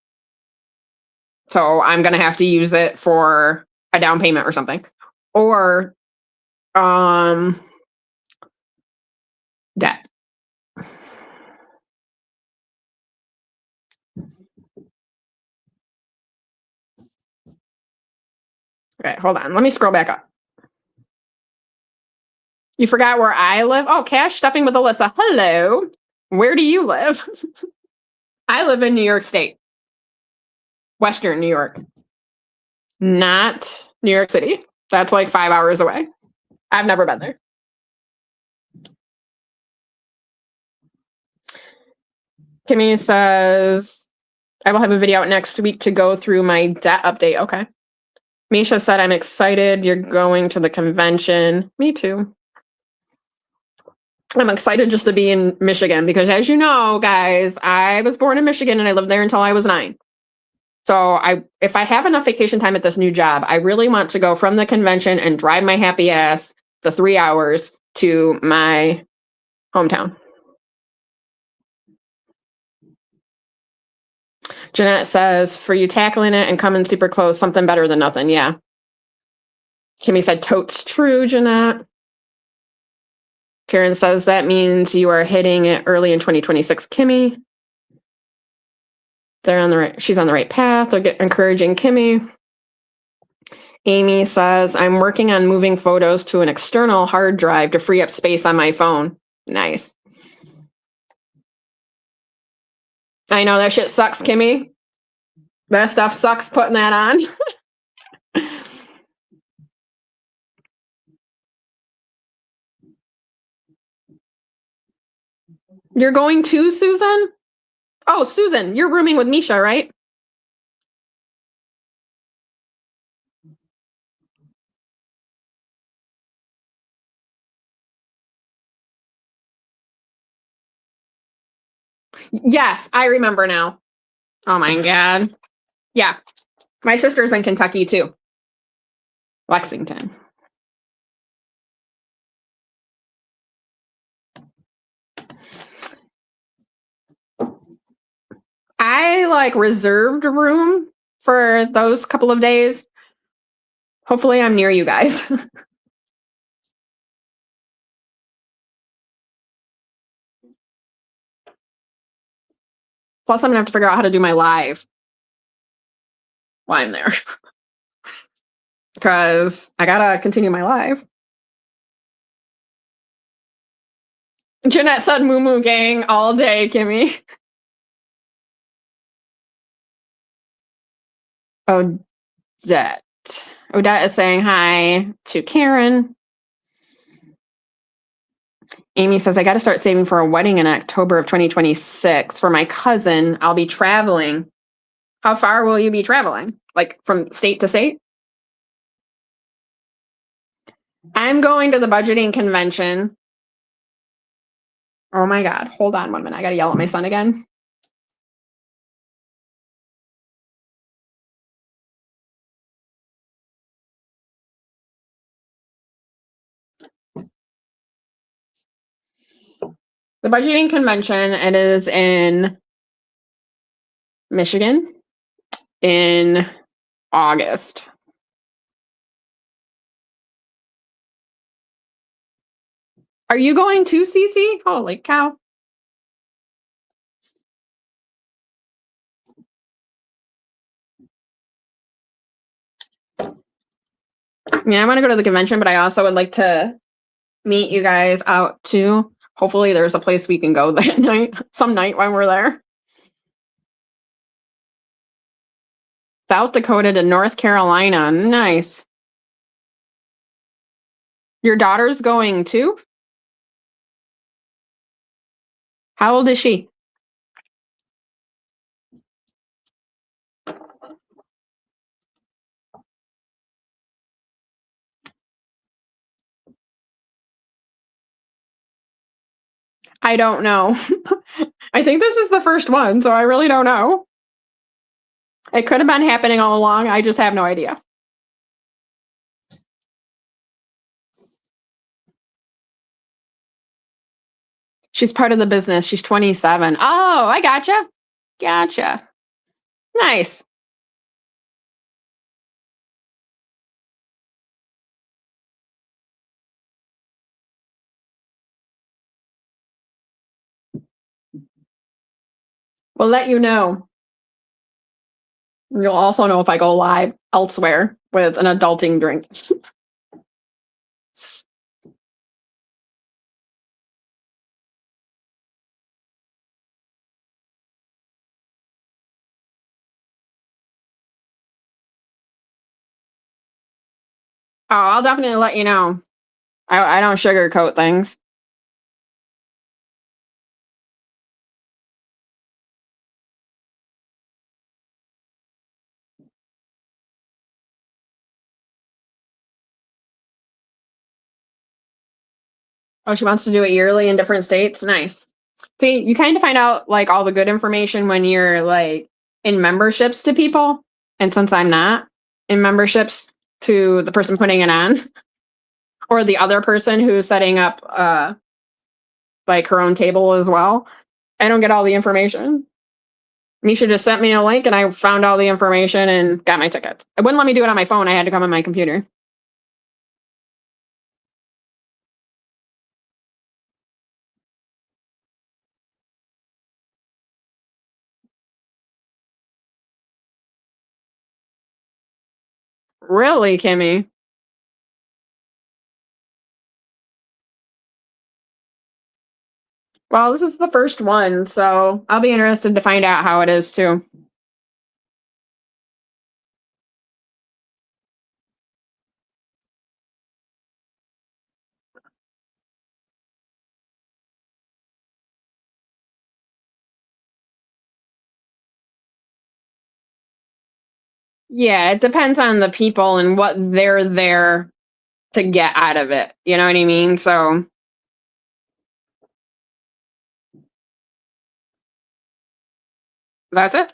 So I'm going to have to use it for a down payment or something. Or debt. Okay, hold on. Let me scroll back up. You forgot where I live? Oh, Cash Stuffing with Alyssa. Hello. Where do you live? I live in New York State. Western New York. Not New York City. That's like 5 hours away. I've never been there. Kimmy says, I will have a video out next week to go through my debt update. Okay. Misha said, I'm excited you're going to the convention. Me too. I'm excited just to be in Michigan because, as you know, guys, I was born in Michigan and I lived there until I was 9. So if I have enough vacation time at this new job, I really want to go from the convention and drive my happy ass the 3 hours to my hometown. Jeanette says, for you tackling it and coming super close, something better than nothing. Yeah. Kimmy said, totes true, Jeanette. Karen says, that means you are hitting it early in 2026, Kimmy. They're on the right, she's on the right path. They're encouraging Kimmy. Amy says, I'm working on moving photos to an external hard drive to free up space on my phone. Nice. I know that shit sucks, Kimmy. That stuff sucks putting that on. You're going to, Susan? Oh, Susan, you're rooming with Misha, right? Yes, I remember now. Oh my God. Yeah. My sister's in Kentucky too. Lexington. I like reserved a room for those couple of days. Hopefully I'm near you guys. Plus I'm gonna have to figure out how to do my live while I'm there. Because I gotta continue my live. Jeanette said moo moo gang all day, Kimmy. Odette. Odette is saying hi to Karen. Amy says, I got to start saving for a wedding in October of 2026 for my cousin. I'll be traveling. How far will you be traveling? Like from state to state? I'm going to the budgeting convention Oh my God. Hold on 1 minute. I got to yell at my son again. The budgeting convention, it is in Michigan in August. Are you going to CC? Holy cow. Yeah, I want to go to the convention, but I also would like to meet you guys out too. Hopefully there's a place we can go that night, some night when we're there. South Dakota to North Carolina. Nice. Your daughter's going too? How old is she? I don't know. I think this is the first one, so I really don't know. It could have been happening all along. I just have no idea. She's part of the business. She's 27. Oh, I gotcha. Gotcha. Nice. We'll let you know. You'll also know if I go live elsewhere with an adulting drink. Oh, I'll definitely let you know. I don't sugarcoat things. Oh, she wants to do it yearly in different states. Nice. See, you kind of find out like all the good information when you're like in memberships to people. And since I'm not in memberships to the person putting it on or the other person who's setting up like her own table as well, I don't get all the information. Misha just sent me a link and I found all the information and got my tickets. It wouldn't let me do it on my phone. I had to come on my computer. Really, Kimmy? Well, this is the first one, so I'll be interested to find out how it is too. Yeah, it depends on the people and what they're there to get out of it. You know what I mean? So that's it.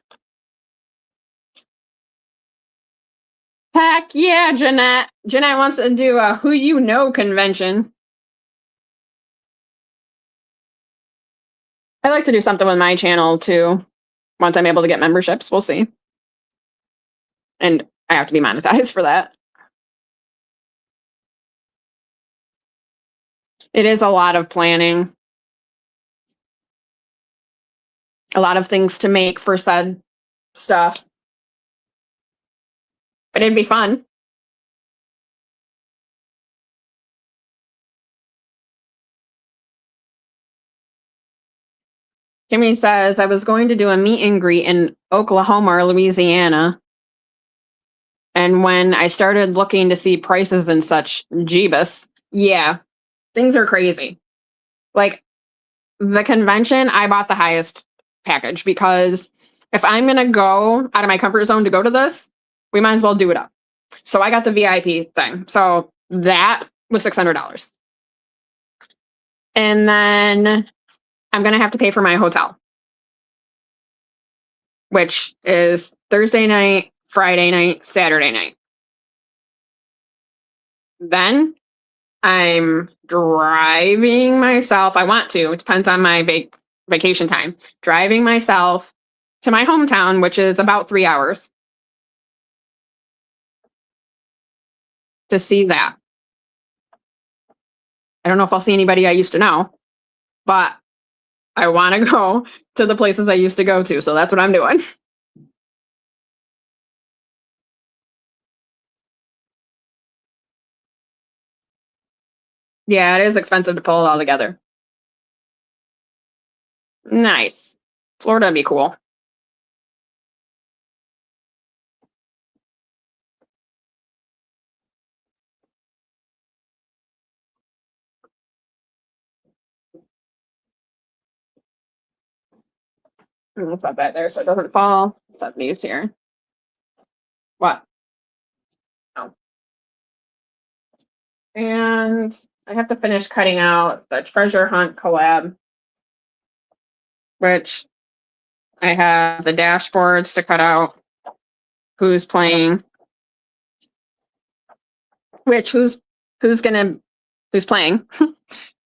Heck yeah, Jeanette. Jeanette wants to do a who you know convention. I like to do something with my channel too. Once I'm able to get memberships, we'll see. And I have to be monetized for that. It is a lot of planning. A lot of things to make for said stuff. But it'd be fun. Kimmy says, I was going to do a meet and greet in Oklahoma or Louisiana. And when I started looking to see prices and such, Jeebus, yeah, things are crazy. Like the convention, I bought the highest package because if I'm going to go out of my comfort zone to go to this, we might as well do it up. So I got the VIP thing. So that was $600. And then I'm going to have to pay for my hotel, which is Thursday night, Friday night, Saturday night. Then I'm driving myself. I want to. It depends on my vacation time. Driving myself to my hometown, which is about 3 hours, to see that. I don't know if I'll see anybody I used to know, but I want to go to the places I used to go to. So that's what I'm doing. Yeah, it is expensive to pull it all together. Nice. Florida would be cool. Let's put that there so it doesn't fall. Set these here. What? Oh. And I have to finish cutting out the treasure hunt collab, which I have the dashboards to cut out. Who's playing? Which who's playing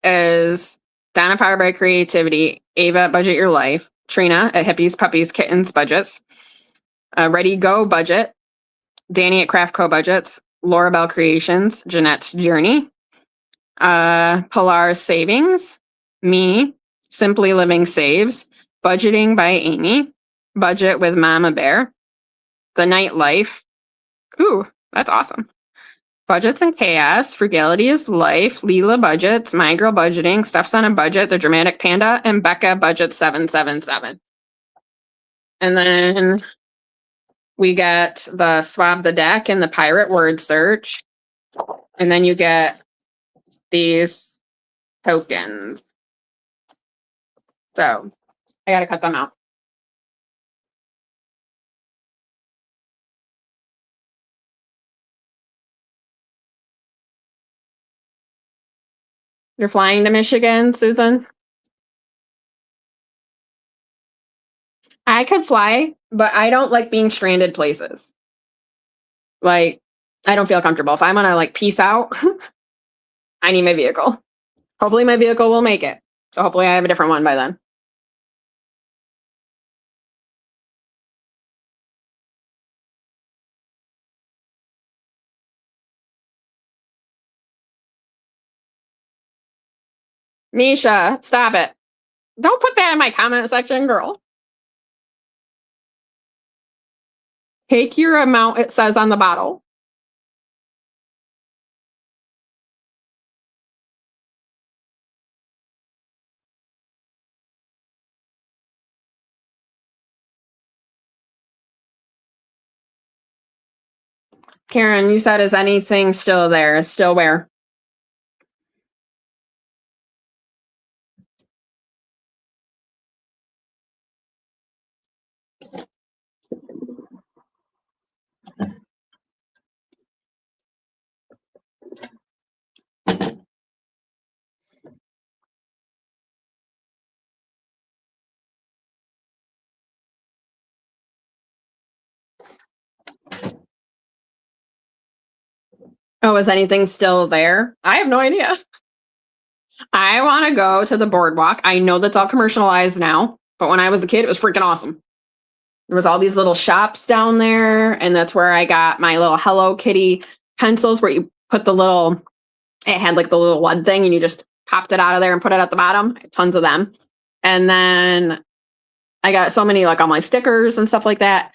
is Donna Powered by Creativity, Ava at Budget Your Life, Trina at Hippies, Puppies, Kittens Budgets, Ready Go Budget, Danny at Craft Co Budgets, Laura Bell Creations, Jeanette's Journey, Pilar Savings, me, Simply Living Saves, Budgeting by Amy, Budget with Mama Bear, The Nightlife. Ooh, that's awesome. Budgets and Chaos, Frugality is Life, Leela Budgets, My Girl Budgeting, Stuff's on a Budget, The Dramatic Panda, and Becca Budget 777. And then we get the Swab the Deck and the Pirate Word Search. And then you get these tokens. So I got to cut them out. You're flying to Michigan, Susan? I could fly, but I don't like being stranded places. Like, I don't feel comfortable. If I'm gonna like peace out, I need my vehicle. Hopefully my vehicle will make it. So hopefully I have a different one by then. Misha, stop it. Don't put that in my comment section, girl. Take your amount it says on the bottle. Karen, you said, is anything still there? Still where? Oh, is anything still there? I have no idea. I want to go to the boardwalk. I know that's all commercialized now, but when I was a kid, it was freaking awesome. There was all these little shops down there, and that's where I got my little Hello Kitty pencils where you put the little, it had like the little lead thing and you just popped it out of there and put it at the bottom. I had tons of them. And then I got so many like all my stickers and stuff like that.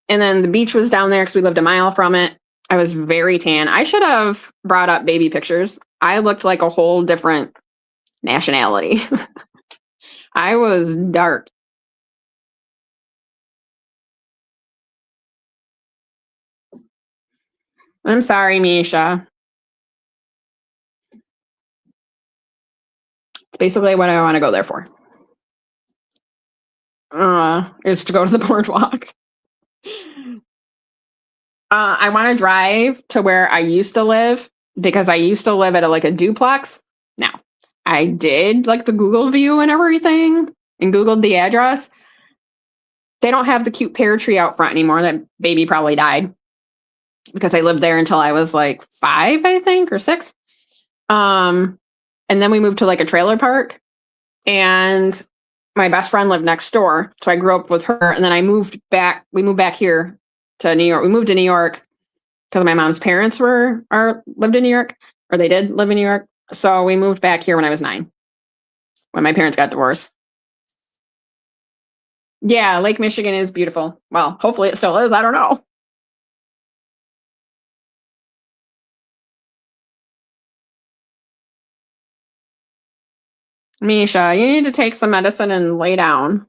And then the beach was down there because we lived a mile from it. I was very tan. I should have brought up baby pictures. I looked like a whole different nationality. I was dark. I'm sorry, Misha. It's basically what I want to go there for. Is to go to the boardwalk. I want to drive to where I used to live because I used to live at like a duplex. Now, I did like the Google view and everything and Googled the address. They don't have the cute pear tree out front anymore. That baby probably died because I lived there until I was like 5, I think, or 6. And then we moved to like a trailer park, and my best friend lived next door. So I grew up with her, and then I moved back. We moved back here to New York. We moved to New York because my mom's parents lived in New York, or they did live in New York. So we moved back here when I was 9, when my parents got divorced. Yeah, Lake Michigan is beautiful. Well, hopefully it still is. I don't know. Misha, you need to take some medicine and lay down.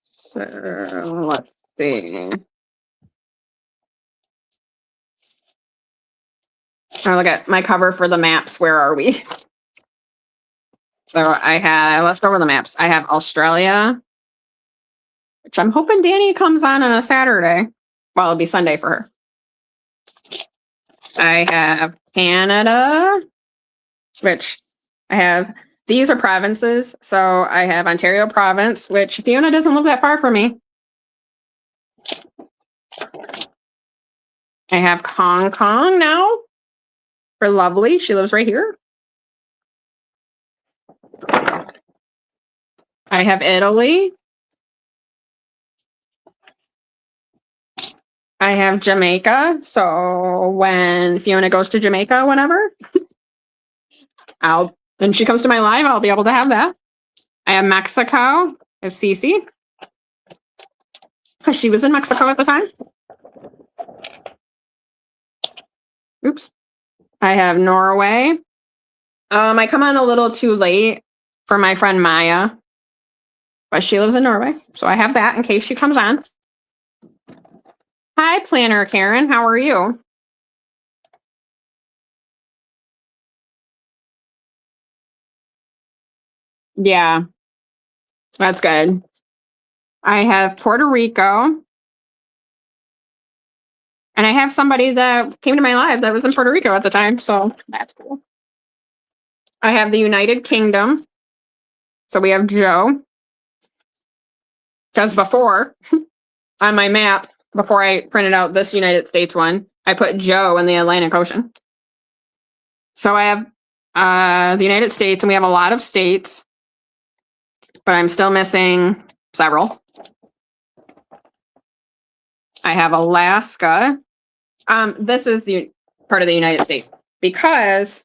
So let's see. Oh, look at my cover for the maps. Where are we? So let's go over the maps. I have Australia, which I'm hoping Danny comes on a Saturday. Well, it'll be Sunday for her. I have Canada, which I have, these are provinces. So I have Ontario province, which Fiona doesn't live that far from me. I have Hong Kong now for Lovely. She lives right here. I have Italy. I have Jamaica. So when Fiona goes to Jamaica, whenever, when she comes to my live, I'll be able to have that. I have Mexico. I have Cece, because she was in Mexico at the time. Oops. I have Norway. I come on a little too late for my friend Maya, but she lives in Norway. So I have that in case she comes on. Hi, Planner Karen. How are you? Yeah, that's good. I have Puerto Rico. And I have somebody that came to my live that was in Puerto Rico at the time. So that's cool. I have the United Kingdom. So we have Joe. Because before, on my map, before I printed out this United States one, I put Joe in the Atlantic Ocean. So I have the United States, and we have a lot of states, but I'm still missing several. I have Alaska. This is the part of the United States because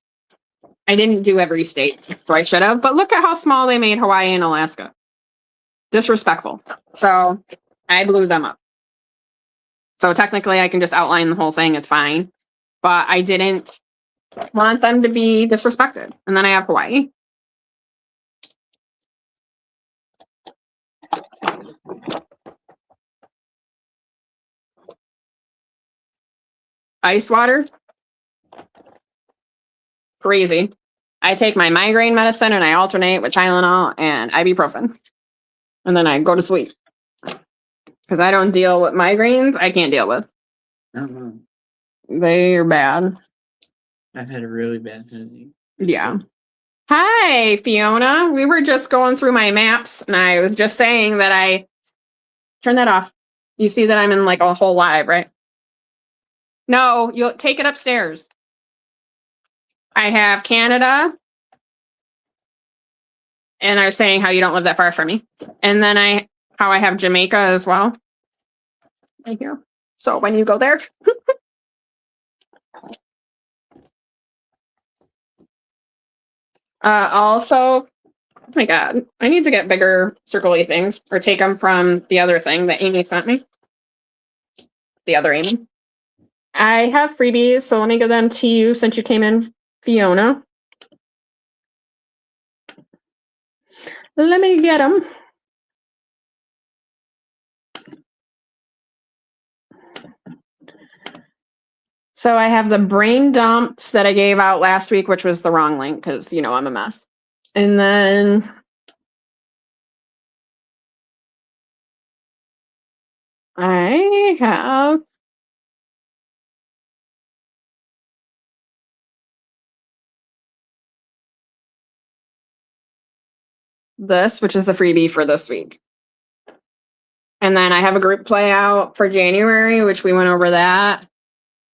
I didn't do every state, so I should have. But look at how small they made Hawaii and Alaska. Disrespectful. So I blew them up. So technically I can just outline the whole thing. It's fine. But I didn't want them to be disrespected. And then I have Hawaii. Ice water. Crazy. I take my migraine medicine and I alternate with Tylenol and ibuprofen. And then I go to sleep. Because I don't deal with migraines I can't deal with. They're bad. I've had a really bad headache. Yeah. Hi, Fiona. We were just going through my maps, and I was just saying that I turn that off. You see that I'm in like a whole live, right? No, you'll take it upstairs. I have Canada. And I was saying how you don't live that far from me. And then how I have Jamaica as well. Right here. So when you go there. Also, oh my God, I need to get bigger circle-y things or take them from the other thing that Amy sent me. The other Amy. I have freebies, so let me give them to you since you came in, Fiona. Let me get them. So I have the brain dump that I gave out last week, which was the wrong link because, I'm a mess. And then I have this, which is the freebie for this week. And then I have a group play out for January, which we went over that.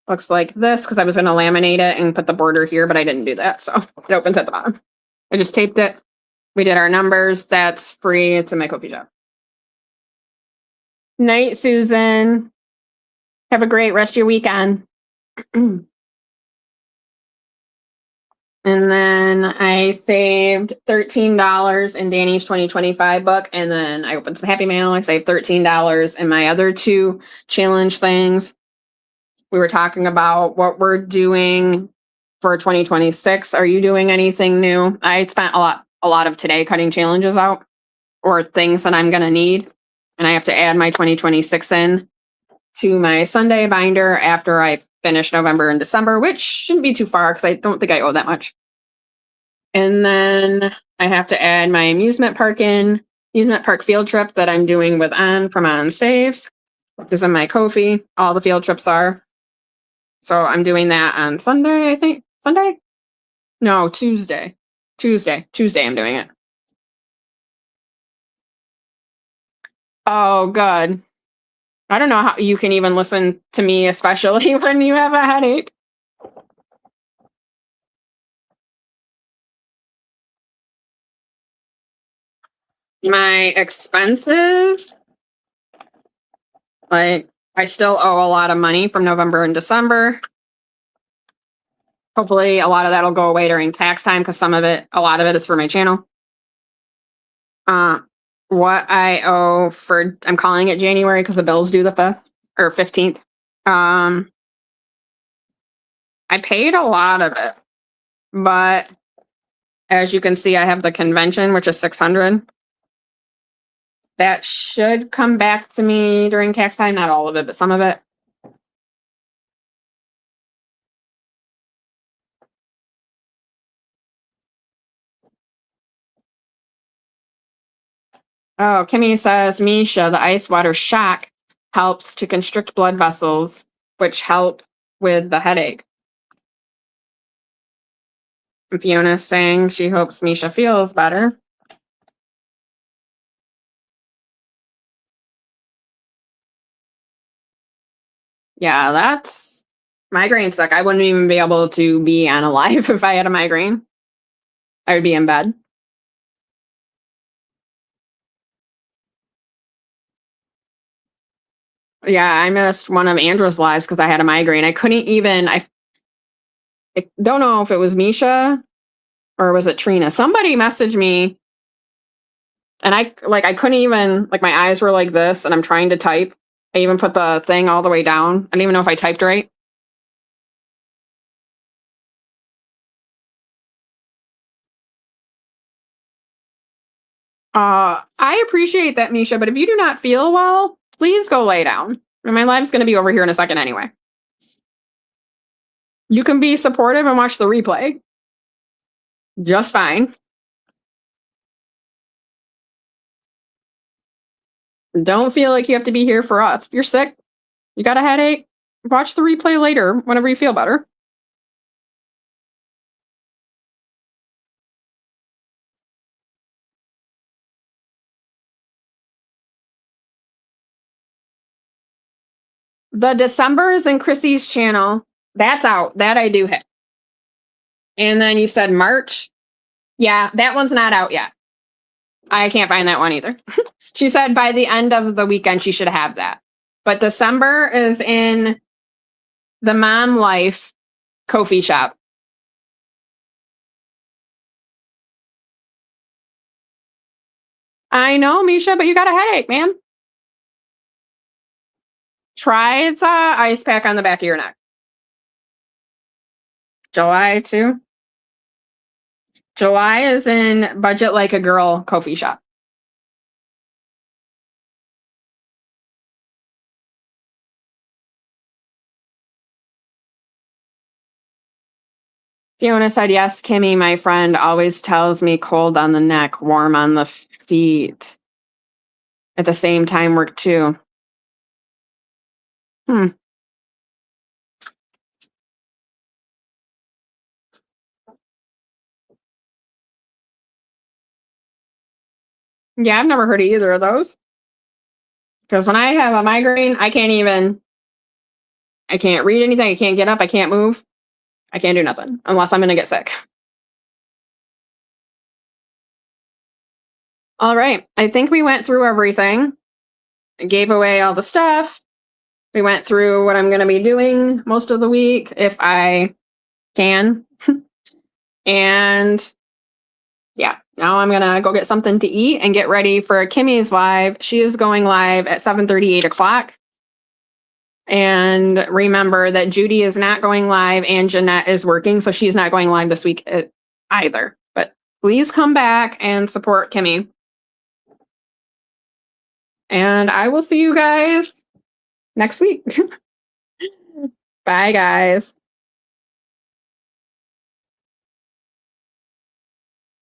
Looks like this because I was going to laminate it and put the border here, but I didn't do that. So it opens at the bottom. I just taped it. We did our numbers. That's free. It's in my Ko-fi shop. Night, Susan. Have a great rest of your weekend. And then I saved $13 in Danny's 2025 book. And then I opened some Happy Mail. I saved $13 in my other two challenge things. We were talking about what we're doing for 2026. Are you doing anything new? I spent a lot of today cutting challenges out or things that I'm going to need. And I have to add my 2026 in to my Sunday binder after I finish November and December, which shouldn't be too far because I don't think I owe that much. And then I have to add my amusement park field trip that I'm doing with Ann from On Saves, which is in my Ko-fi. All the field trips are. So I'm doing that on Sunday, I think. Sunday? No, Tuesday. Tuesday I'm doing it. Oh, good. I don't know how you can even listen to me, especially when you have a headache. My expenses, like I still owe a lot of money from November and December. Hopefully a lot of that'll go away during tax time because a lot of it is for my channel. What I owe I'm calling it January because the bill's due the 5th or 15th. I paid a lot of it, but as you can see, I have the convention, which is $600. That should come back to me during tax time. Not all of it, but some of it. Oh, Kimmy says, Misha, the ice water shock helps to constrict blood vessels, which help with the headache. Fiona's saying she hopes Misha feels better. Yeah, that's migraine suck. I wouldn't even be able to be on a live if I had a migraine. I would be in bed. Yeah, I missed one of Andrew's lives because I had a migraine. I couldn't even, I don't know if it was Misha or was it Trina. Somebody messaged me and I couldn't even, like my eyes were like this and I'm trying to type. I even put the thing all the way down. I don't even know if I typed right. I appreciate that, Misha, but if you do not feel well, please go lay down. And my live's going to be over here in a second anyway. You can be supportive and watch the replay. Just fine. Don't feel like you have to be here for us. If you're sick, you got a headache, watch the replay later whenever you feel better. The December's in Chrissy's channel. That's out. That I do hit. And then you said March. Yeah, that one's not out yet. I can't find that one either. She said by the end of the weekend, she should have that. But December is in the Mom Life Ko-fi shop. I know, Misha, but you got a headache, man. Try the ice pack on the back of your neck. July too. July is in Budget Like a Girl Ko-fi shop. Fiona said, yes, Kimmy, my friend, always tells me cold on the neck, warm on the feet. At the same time, work too. Hmm. Yeah, I've never heard of either of those. Because when I have a migraine, I can't read anything. I can't get up. I can't move. I can't do nothing unless I'm going to get sick. All right. I think we went through everything. I gave away all the stuff. We went through what I'm going to be doing most of the week if I can. And yeah, now I'm going to go get something to eat and get ready for Kimmy's live. She is going live at 7:30, 8 o'clock. And remember that Judy is not going live and Jeanette is working, so she's not going live this week either. But please come back and support Kimmy. And I will see you guys next week. Bye, guys.